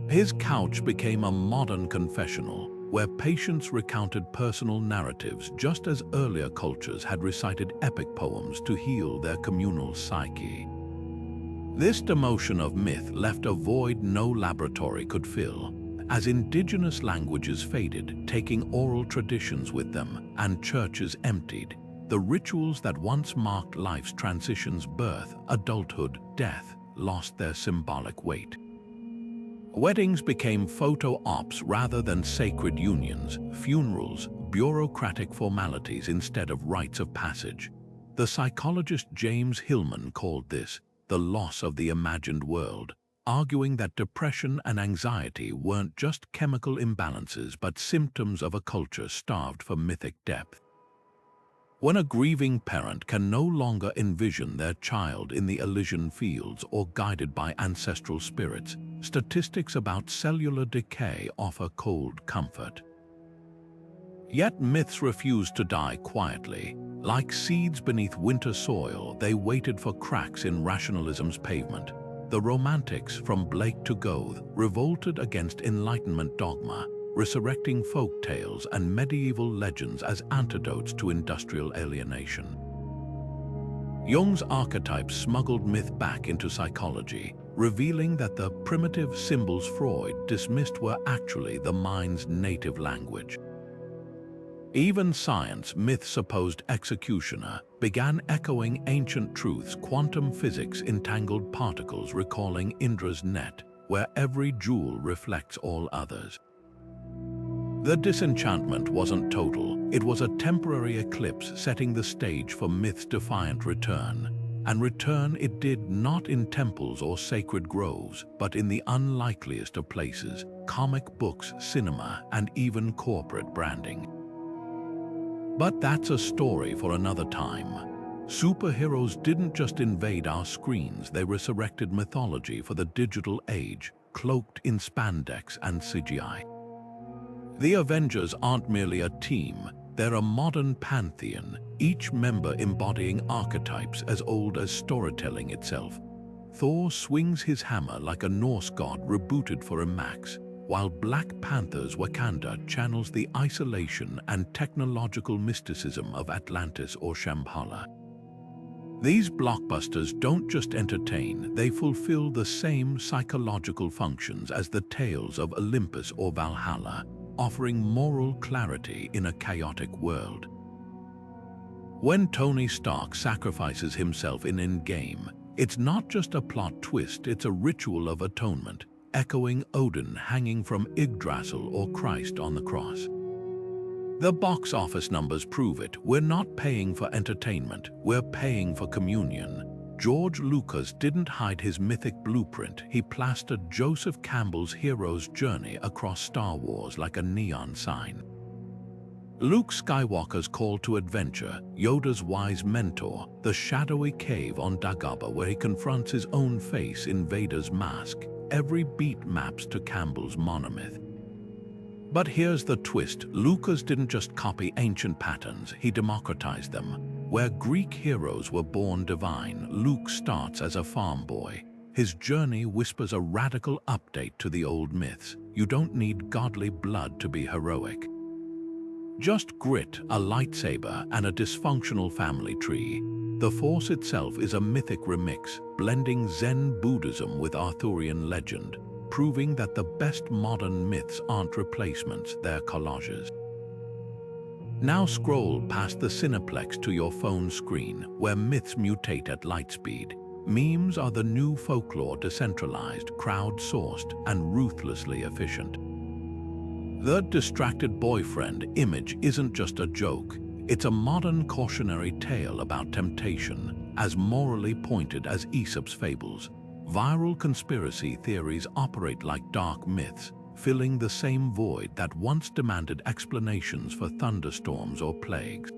A: His couch became a modern confessional, where patients recounted personal narratives just as earlier cultures had recited epic poems to heal their communal psyche. This demotion of myth left a void no laboratory could fill. As indigenous languages faded, taking oral traditions with them, and churches emptied, the rituals that once marked life's transitions, birth, adulthood, death, lost their symbolic weight. Weddings became photo ops rather than sacred unions, funerals, bureaucratic formalities instead of rites of passage. The psychologist James Hillman called this the loss of the imagined world, arguing that depression and anxiety weren't just chemical imbalances but symptoms of a culture starved for mythic depth. When a grieving parent can no longer envision their child in the Elysian fields or guided by ancestral spirits, statistics about cellular decay offer cold comfort. Yet myths refused to die quietly. Like seeds beneath winter soil, they waited for cracks in rationalism's pavement. The Romantics, from Blake to Goethe, revolted against Enlightenment dogma, resurrecting folk tales and medieval legends as antidotes to industrial alienation. Jung's archetypes smuggled myth back into psychology, revealing that the primitive symbols Freud dismissed were actually the mind's native language. Even science, myth's supposed executioner, began echoing ancient truths. Quantum physics entangled particles, recalling Indra's net, where every jewel reflects all others. The disenchantment wasn't total, it was a temporary eclipse setting the stage for myth's defiant return. And return it did, not in temples or sacred groves, but in the unlikeliest of places: comic books, cinema, and even corporate branding. But that's a story for another time. Superheroes didn't just invade our screens, they resurrected mythology for the digital age, cloaked in spandex and CGI. The Avengers aren't merely a team, they're a modern pantheon, each member embodying archetypes as old as storytelling itself. Thor swings his hammer like a Norse god rebooted for a Max, while Black Panther's Wakanda channels the isolation and technological mysticism of Atlantis or Shambhala. These blockbusters don't just entertain, they fulfill the same psychological functions as the tales of Olympus or Valhalla, offering moral clarity in a chaotic world. When Tony Stark sacrifices himself in Endgame, it's not just a plot twist, it's a ritual of atonement, echoing Odin hanging from Yggdrasil or Christ on the cross. The box office numbers prove it. We're not paying for entertainment, we're paying for communion. George Lucas didn't hide his mythic blueprint, he plastered Joseph Campbell's hero's journey across Star Wars like a neon sign. Luke Skywalker's call to adventure, Yoda's wise mentor, the shadowy cave on Dagobah where he confronts his own face in Vader's mask, every beat maps to Campbell's monomyth. But here's the twist, Lucas didn't just copy ancient patterns, he democratized them. Where Greek heroes were born divine, Luke starts as a farm boy. His journey whispers a radical update to the old myths. You don't need godly blood to be heroic. Just grit, a lightsaber, and a dysfunctional family tree. The Force itself is a mythic remix, blending Zen Buddhism with Arthurian legend, proving that the best modern myths aren't replacements, they're collages. Now scroll past the Cineplex to your phone screen, where myths mutate at light speed. Memes are the new folklore, decentralized, crowd-sourced, and ruthlessly efficient. The distracted boyfriend image isn't just a joke, it's a modern cautionary tale about temptation, as morally pointed as Aesop's fables. Viral conspiracy theories operate like dark myths, filling the same void that once demanded explanations for thunderstorms or plagues.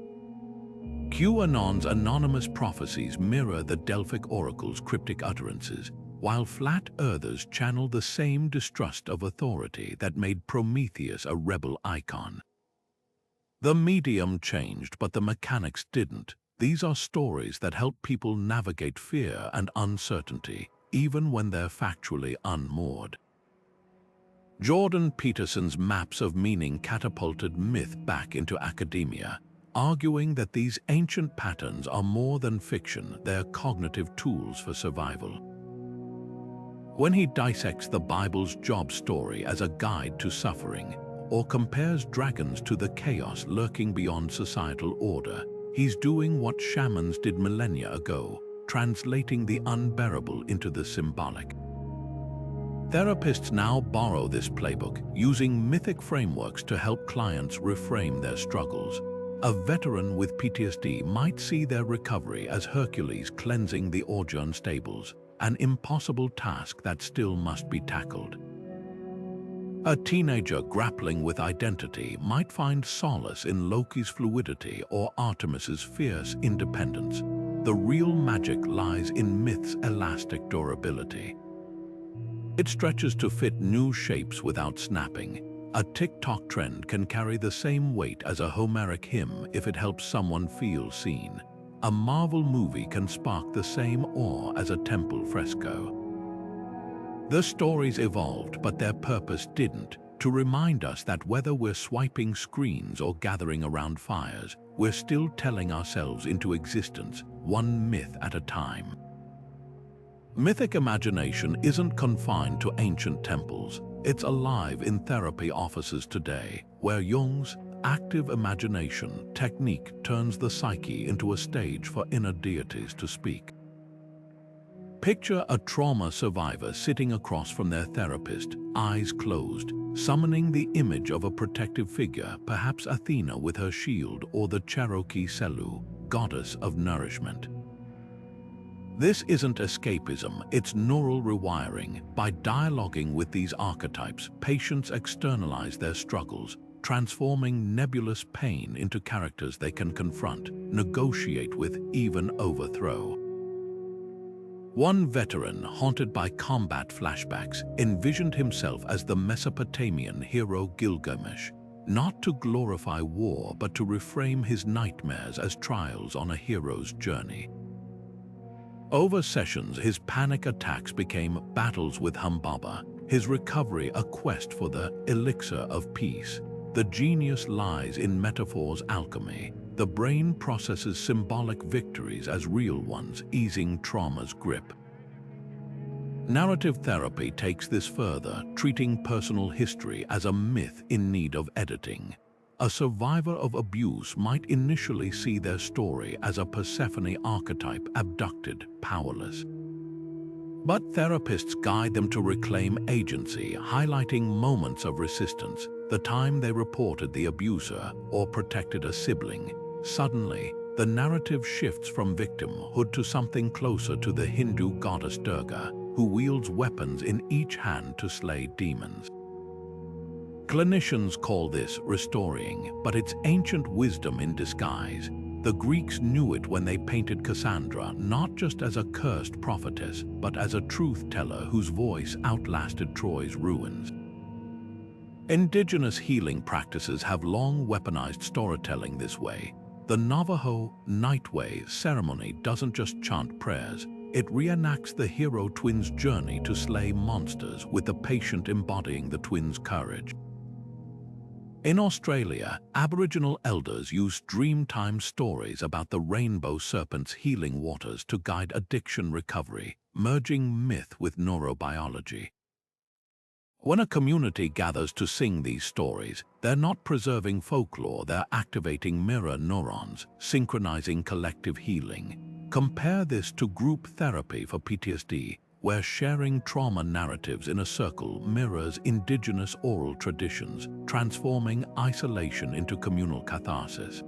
A: QAnon's anonymous prophecies mirror the Delphic oracle's cryptic utterances, while flat earthers channel the same distrust of authority that made Prometheus a rebel icon. The medium changed, but the mechanics didn't. These are stories that help people navigate fear and uncertainty, even when they're factually unmoored. Jordan Peterson's maps of meaning catapulted myth back into academia, arguing that these ancient patterns are more than fiction, they're cognitive tools for survival. When he dissects the Bible's Job story as a guide to suffering, or compares dragons to the chaos lurking beyond societal order, he's doing what shamans did millennia ago, translating the unbearable into the symbolic. Therapists now borrow this playbook, using mythic frameworks to help clients reframe their struggles. A veteran with PTSD might see their recovery as Hercules cleansing the Orgian stables, an impossible task that still must be tackled. A teenager grappling with identity might find solace in Loki's fluidity or Artemis's fierce independence. The real magic lies in myth's elastic durability. It stretches to fit new shapes without snapping. A TikTok trend can carry the same weight as a Homeric hymn if it helps someone feel seen. A Marvel movie can spark the same awe as a temple fresco. The stories evolved, but their purpose didn't, to remind us that whether we're swiping screens or gathering around fires, we're still telling ourselves into existence, one myth at a time. Mythic imagination isn't confined to ancient temples. It's alive in therapy offices today, where Jung's active imagination technique turns the psyche into a stage for inner deities to speak. Picture a trauma survivor sitting across from their therapist, eyes closed, summoning the image of a protective figure, perhaps Athena with her shield or the Cherokee Selu, goddess of nourishment. This isn't escapism, it's neural rewiring. By dialoguing with these archetypes, patients externalize their struggles, transforming nebulous pain into characters they can confront, negotiate with, even overthrow. One veteran, haunted by combat flashbacks, envisioned himself as the Mesopotamian hero Gilgamesh, not to glorify war but to reframe his nightmares as trials on a hero's journey. Over sessions, his panic attacks became battles with Humbaba, his recovery a quest for the elixir of peace. The genius lies in metaphor's alchemy. The brain processes symbolic victories as real ones, easing trauma's grip. Narrative therapy takes this further, treating personal history as a myth in need of editing. A survivor of abuse might initially see their story as a Persephone archetype, abducted, powerless. But therapists guide them to reclaim agency, highlighting moments of resistance, the time they reported the abuser or protected a sibling. Suddenly, the narrative shifts from victimhood to something closer to the Hindu goddess Durga, who wields weapons in each hand to slay demons. Clinicians call this restoring, but it's ancient wisdom in disguise. The Greeks knew it when they painted Cassandra not just as a cursed prophetess, but as a truth-teller whose voice outlasted Troy's ruins. Indigenous healing practices have long weaponized storytelling this way. The Navajo Nightway ceremony doesn't just chant prayers, it reenacts the hero twins' journey to slay monsters, with the patient embodying the twins' courage. In Australia, Aboriginal elders use dreamtime stories about the rainbow serpent's healing waters to guide addiction recovery, merging myth with neurobiology. When a community gathers to sing these stories, they're not preserving folklore, they're activating mirror neurons, synchronizing collective healing. Compare this to group therapy for PTSD, where sharing trauma narratives in a circle mirrors indigenous oral traditions, transforming isolation into communal catharsis.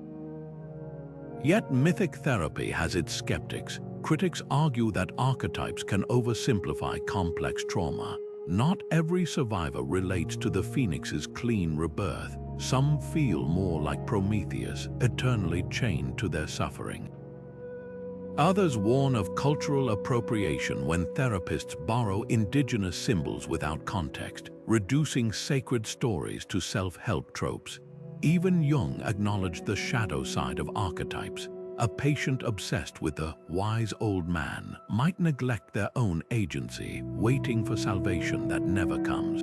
A: Yet mythic therapy has its skeptics. Critics argue that archetypes can oversimplify complex trauma. Not every survivor relates to the phoenix's clean rebirth. Some feel more like Prometheus, eternally chained to their suffering. Others warn of cultural appropriation when therapists borrow indigenous symbols without context, reducing sacred stories to self-help tropes. Even Jung acknowledged the shadow side of archetypes. A patient obsessed with the wise old man might neglect their own agency, waiting for salvation that never comes.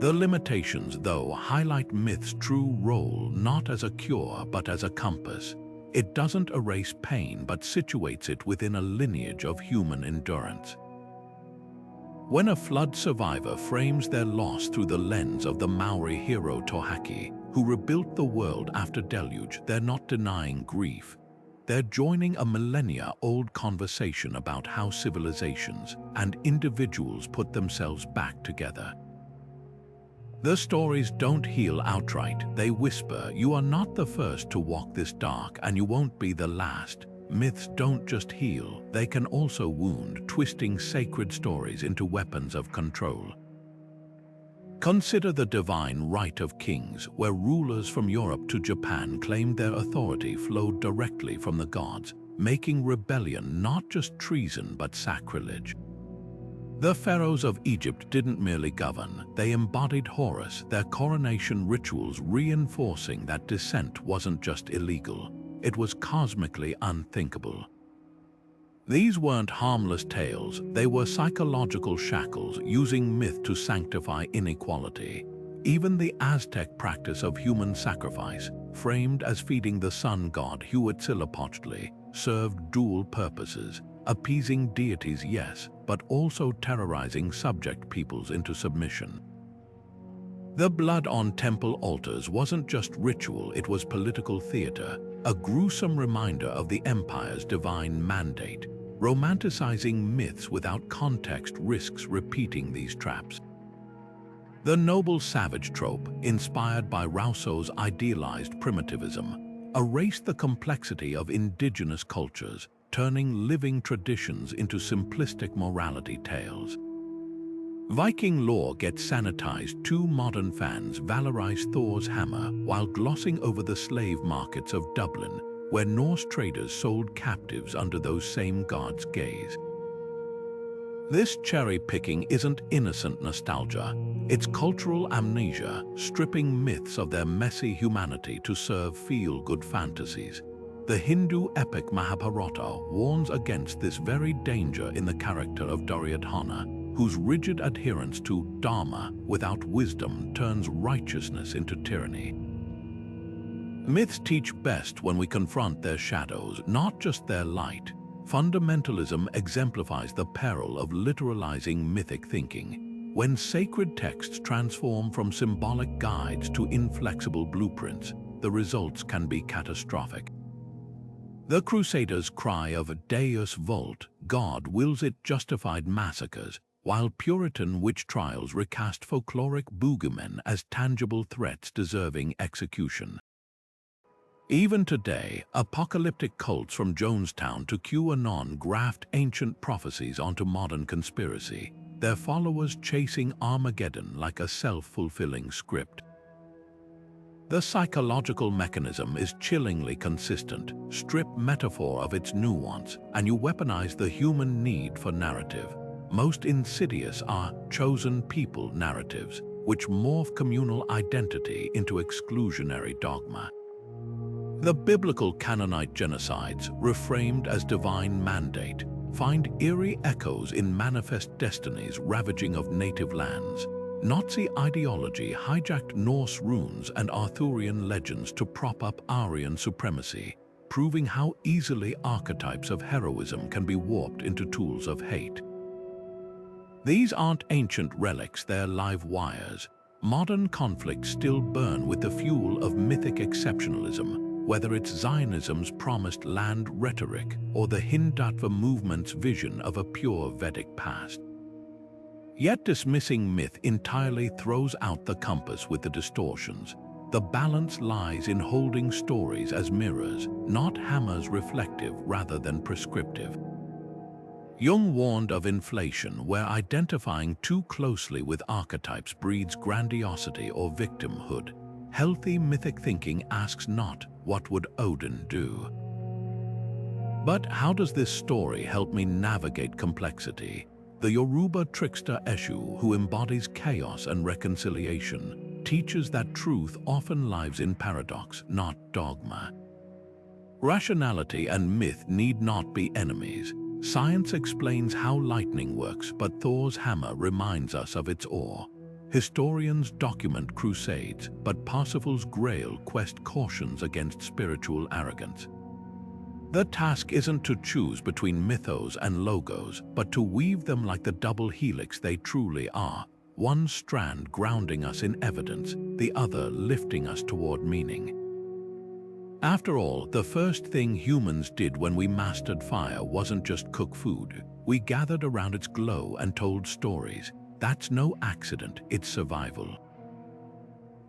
A: The limitations, though, highlight myth's true role not as a cure but as a compass. It doesn't erase pain but situates it within a lineage of human endurance. When a flood survivor frames their loss through the lens of the Maori hero Tohaki, who rebuilt the world after deluge, they're not denying grief. They're joining a millennia-old conversation about how civilizations and individuals put themselves back together. The stories don't heal outright, they whisper, "You are not the first to walk this dark, and you won't be the last." Myths don't just heal, they can also wound, twisting sacred stories into weapons of control. Consider the divine right of kings, where rulers from Europe to Japan claimed their authority flowed directly from the gods, making rebellion not just treason but sacrilege. The pharaohs of Egypt didn't merely govern, they embodied Horus, their coronation rituals reinforcing that dissent wasn't just illegal, it was cosmically unthinkable. These weren't harmless tales, they were psychological shackles using myth to sanctify inequality. Even the Aztec practice of human sacrifice, framed as feeding the sun god Huitzilopochtli, served dual purposes, appeasing deities, yes, but also terrorizing subject peoples into submission. The blood on temple altars wasn't just ritual, it was political theater, a gruesome reminder of the empire's divine mandate. Romanticizing myths without context risks repeating these traps. The noble savage trope, inspired by Rousseau's idealized primitivism, erased the complexity of indigenous cultures, turning living traditions into simplistic morality tales. Viking lore gets sanitized. Two modern fans valorize Thor's hammer while glossing over the slave markets of Dublin, where Norse traders sold captives under those same gods' gaze. This cherry-picking isn't innocent nostalgia, it's cultural amnesia, stripping myths of their messy humanity to serve feel-good fantasies. The Hindu epic Mahabharata warns against this very danger in the character of Duryodhana, whose rigid adherence to dharma without wisdom turns righteousness into tyranny. Myths teach best when we confront their shadows, not just their light. Fundamentalism exemplifies the peril of literalizing mythic thinking. When sacred texts transform from symbolic guides to inflexible blueprints, the results can be catastrophic. The Crusaders' cry of Deus vult, God wills it, justified massacres, while Puritan witch trials recast folkloric boogeymen as tangible threats deserving execution. Even today, apocalyptic cults from Jonestown to QAnon graft ancient prophecies onto modern conspiracy, their followers chasing Armageddon like a self-fulfilling script. The psychological mechanism is chillingly consistent. Strip metaphor of its nuance, and you weaponize the human need for narrative. Most insidious are chosen people narratives, which morph communal identity into exclusionary dogma. The biblical Canaanite genocides, reframed as divine mandate, find eerie echoes in manifest destinies ravaging of native lands. Nazi ideology hijacked Norse runes and Arthurian legends to prop up Aryan supremacy, proving how easily archetypes of heroism can be warped into tools of hate. These aren't ancient relics, they're live wires. Modern conflicts still burn with the fuel of mythic exceptionalism, whether it's Zionism's promised land rhetoric or the Hindatva movement's vision of a pure Vedic past. Yet dismissing myth entirely throws out the compass with the distortions. The balance lies in holding stories as mirrors, not hammers, reflective rather than prescriptive. Jung warned of inflation, where identifying too closely with archetypes breeds grandiosity or victimhood. Healthy mythic thinking asks not, "What would Odin do?" but how does this story help me navigate complexity? The Yoruba trickster Eshu, who embodies chaos and reconciliation, teaches that truth often lives in paradox, not dogma. Rationality and myth need not be enemies. Science explains how lightning works, but Thor's hammer reminds us of its awe. Historians document crusades, but Parsifal's Grail quest cautions against spiritual arrogance. The task isn't to choose between mythos and logos, but to weave them like the double helix they truly are, one strand grounding us in evidence, the other lifting us toward meaning. After all, the first thing humans did when we mastered fire wasn't just cook food. We gathered around its glow and told stories. That's no accident, it's survival.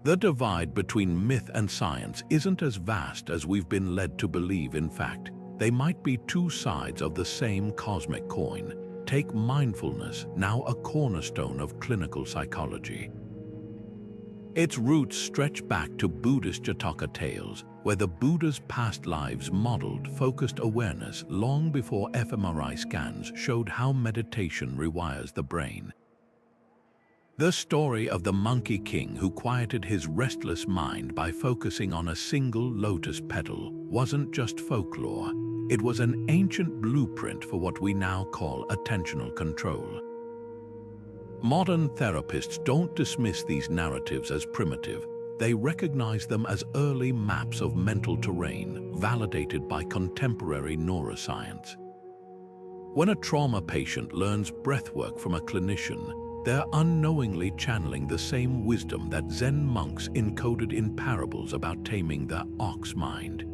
A: The divide between myth and science isn't as vast as we've been led to believe. In fact, they might be two sides of the same cosmic coin. Take mindfulness, now a cornerstone of clinical psychology. Its roots stretch back to Buddhist Jataka tales, where the Buddha's past lives modeled focused awareness long before fMRI scans showed how meditation rewires the brain. The story of the Monkey King who quieted his restless mind by focusing on a single lotus petal wasn't just folklore, it was an ancient blueprint for what we now call attentional control. Modern therapists don't dismiss these narratives as primitive, they recognize them as early maps of mental terrain validated by contemporary neuroscience. When a trauma patient learns breathwork from a clinician, they're unknowingly channeling the same wisdom that Zen monks encoded in parables about taming the ox mind.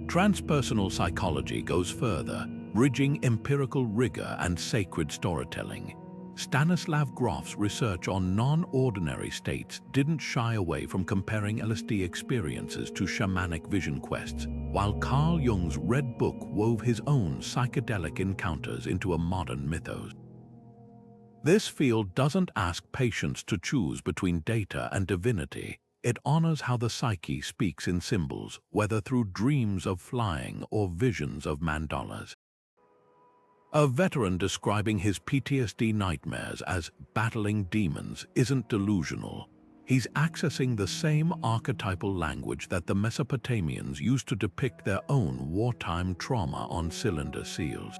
A: Transpersonal psychology goes further, bridging empirical rigor and sacred storytelling. Stanislav Grof's research on non-ordinary states didn't shy away from comparing LSD experiences to shamanic vision quests, while Carl Jung's Red Book wove his own psychedelic encounters into a modern mythos. This field doesn't ask patients to choose between data and divinity. It honors how the psyche speaks in symbols, whether through dreams of flying or visions of mandalas. A veteran describing his PTSD nightmares as battling demons isn't delusional. He's accessing the same archetypal language that the Mesopotamians used to depict their own wartime trauma on cylinder seals.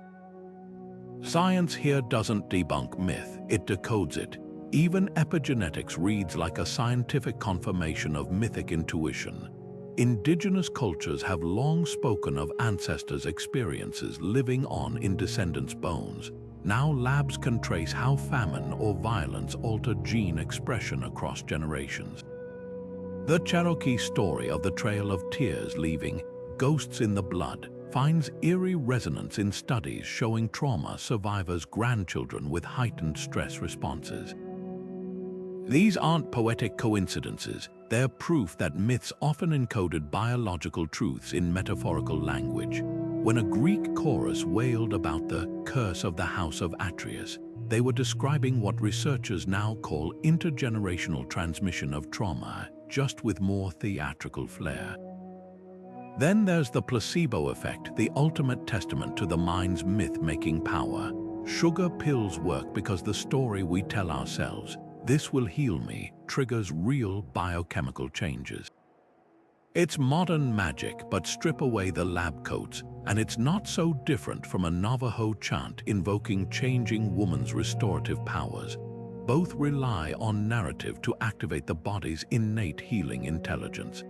A: Science here doesn't debunk myth, it decodes it. Even epigenetics reads like a scientific confirmation of mythic intuition. Indigenous cultures have long spoken of ancestors' experiences living on in descendants' bones. Now labs can trace how famine or violence altered gene expression across generations. The Cherokee story of the Trail of Tears leaving ghosts in the blood finds eerie resonance in studies showing trauma survivors' grandchildren with heightened stress responses. These aren't poetic coincidences, they're proof that myths often encoded biological truths in metaphorical language. When a Greek chorus wailed about the curse of the house of Atreus, they were describing what researchers now call intergenerational transmission of trauma, just with more theatrical flair. Then there's the placebo effect, the ultimate testament to the mind's myth-making power. Sugar pills work because the story we tell ourselves, "This will heal me," triggers real biochemical changes. It's modern magic, but strip away the lab coats, and it's not so different from a Navajo chant invoking changing woman's restorative powers. Both rely on narrative to activate the body's innate healing intelligence.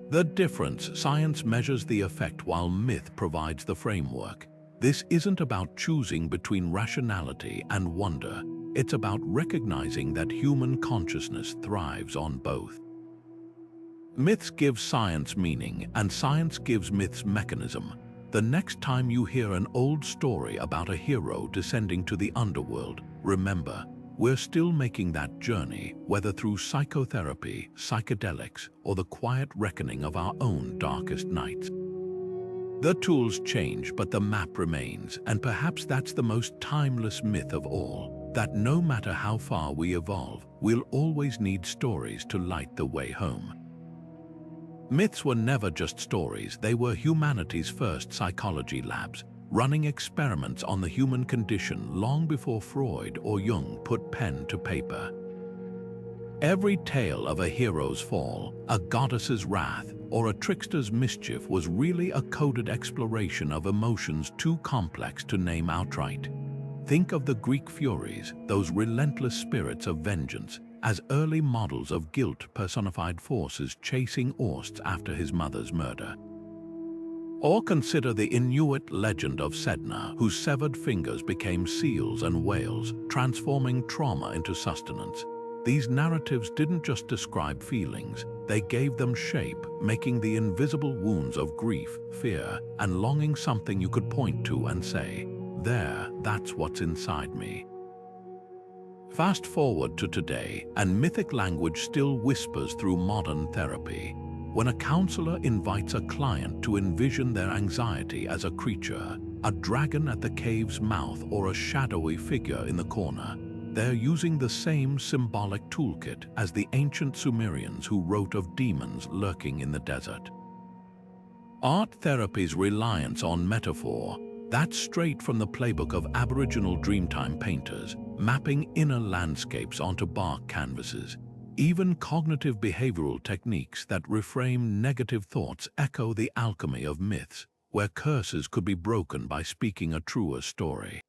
A: The difference: science measures the effect while myth provides the framework. This isn't about choosing between rationality and wonder. It's about recognizing that human consciousness thrives on both. Myths give science meaning, and science gives myths mechanism. The next time you hear an old story about a hero descending to the underworld, remember, we're still making that journey, whether through psychotherapy, psychedelics, or the quiet reckoning of our own darkest nights. The tools change, but the map remains, and perhaps that's the most timeless myth of all, that no matter how far we evolve, we'll always need stories to light the way home. Myths were never just stories, they were humanity's first psychology labs, running experiments on the human condition long before Freud or Jung put pen to paper. Every tale of a hero's fall, a goddess's wrath, or a trickster's mischief was really a coded exploration of emotions too complex to name outright. Think of the Greek Furies, those relentless spirits of vengeance, as early models of guilt-personified forces chasing Orsts after his mother's murder. Or consider the Inuit legend of Sedna, whose severed fingers became seals and whales, transforming trauma into sustenance. These narratives didn't just describe feelings, they gave them shape, making the invisible wounds of grief, fear, and longing something you could point to and say, "There, that's what's inside me." Fast forward to today, and mythic language still whispers through modern therapy. When a counselor invites a client to envision their anxiety as a creature, a dragon at the cave's mouth or a shadowy figure in the corner, they're using the same symbolic toolkit as the ancient Sumerians who wrote of demons lurking in the desert. Art therapy's reliance on metaphor, that's straight from the playbook of Aboriginal Dreamtime painters, mapping inner landscapes onto bark canvases. Even cognitive behavioral techniques that reframe negative thoughts echo the alchemy of myths, where curses could be broken by speaking a truer story.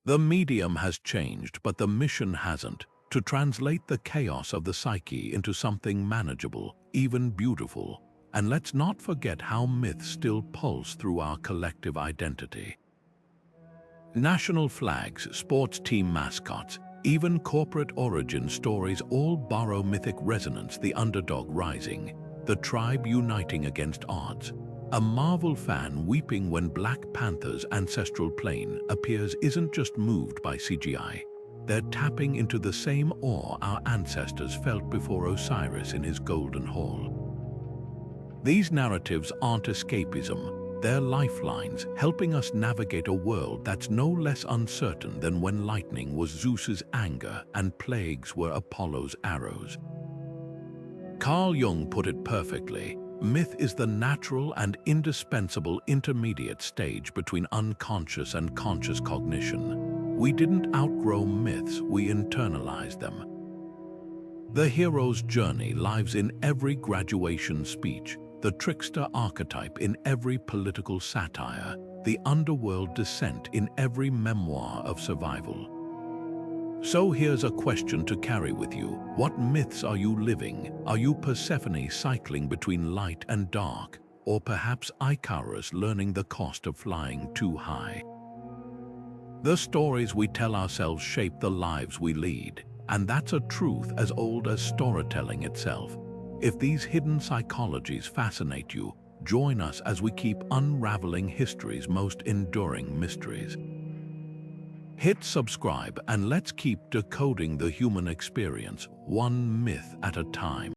A: The medium has changed, but the mission hasn't: to translate the chaos of the psyche into something manageable, even beautiful. And let's not forget how myths still pulse through our collective identity. National flags, sports team mascots, even corporate origin stories all borrow mythic resonance: the underdog rising, the tribe uniting against odds. A Marvel fan weeping when Black Panther's ancestral plane appears isn't just moved by CGI. They're tapping into the same awe our ancestors felt before Osiris in his golden hall. These narratives aren't escapism, They're lifelines, helping us navigate a world that's no less uncertain than when lightning was Zeus's anger and plagues were Apollo's arrows. Carl Jung put it perfectly. Myth is the natural and indispensable intermediate stage between unconscious and conscious cognition. We didn't outgrow myths, we internalized them. The hero's journey lives in every graduation speech, the trickster archetype in every political satire, the underworld descent in every memoir of survival. So here's a question to carry with you. What myths are you living? Are you Persephone cycling between light and dark? Or perhaps Icarus learning the cost of flying too high? The stories we tell ourselves shape the lives we lead, and that's a truth as old as storytelling itself. If these hidden psychologies fascinate you, join us as we keep unraveling history's most enduring mysteries. Hit subscribe and let's keep decoding the human experience, one myth at a time.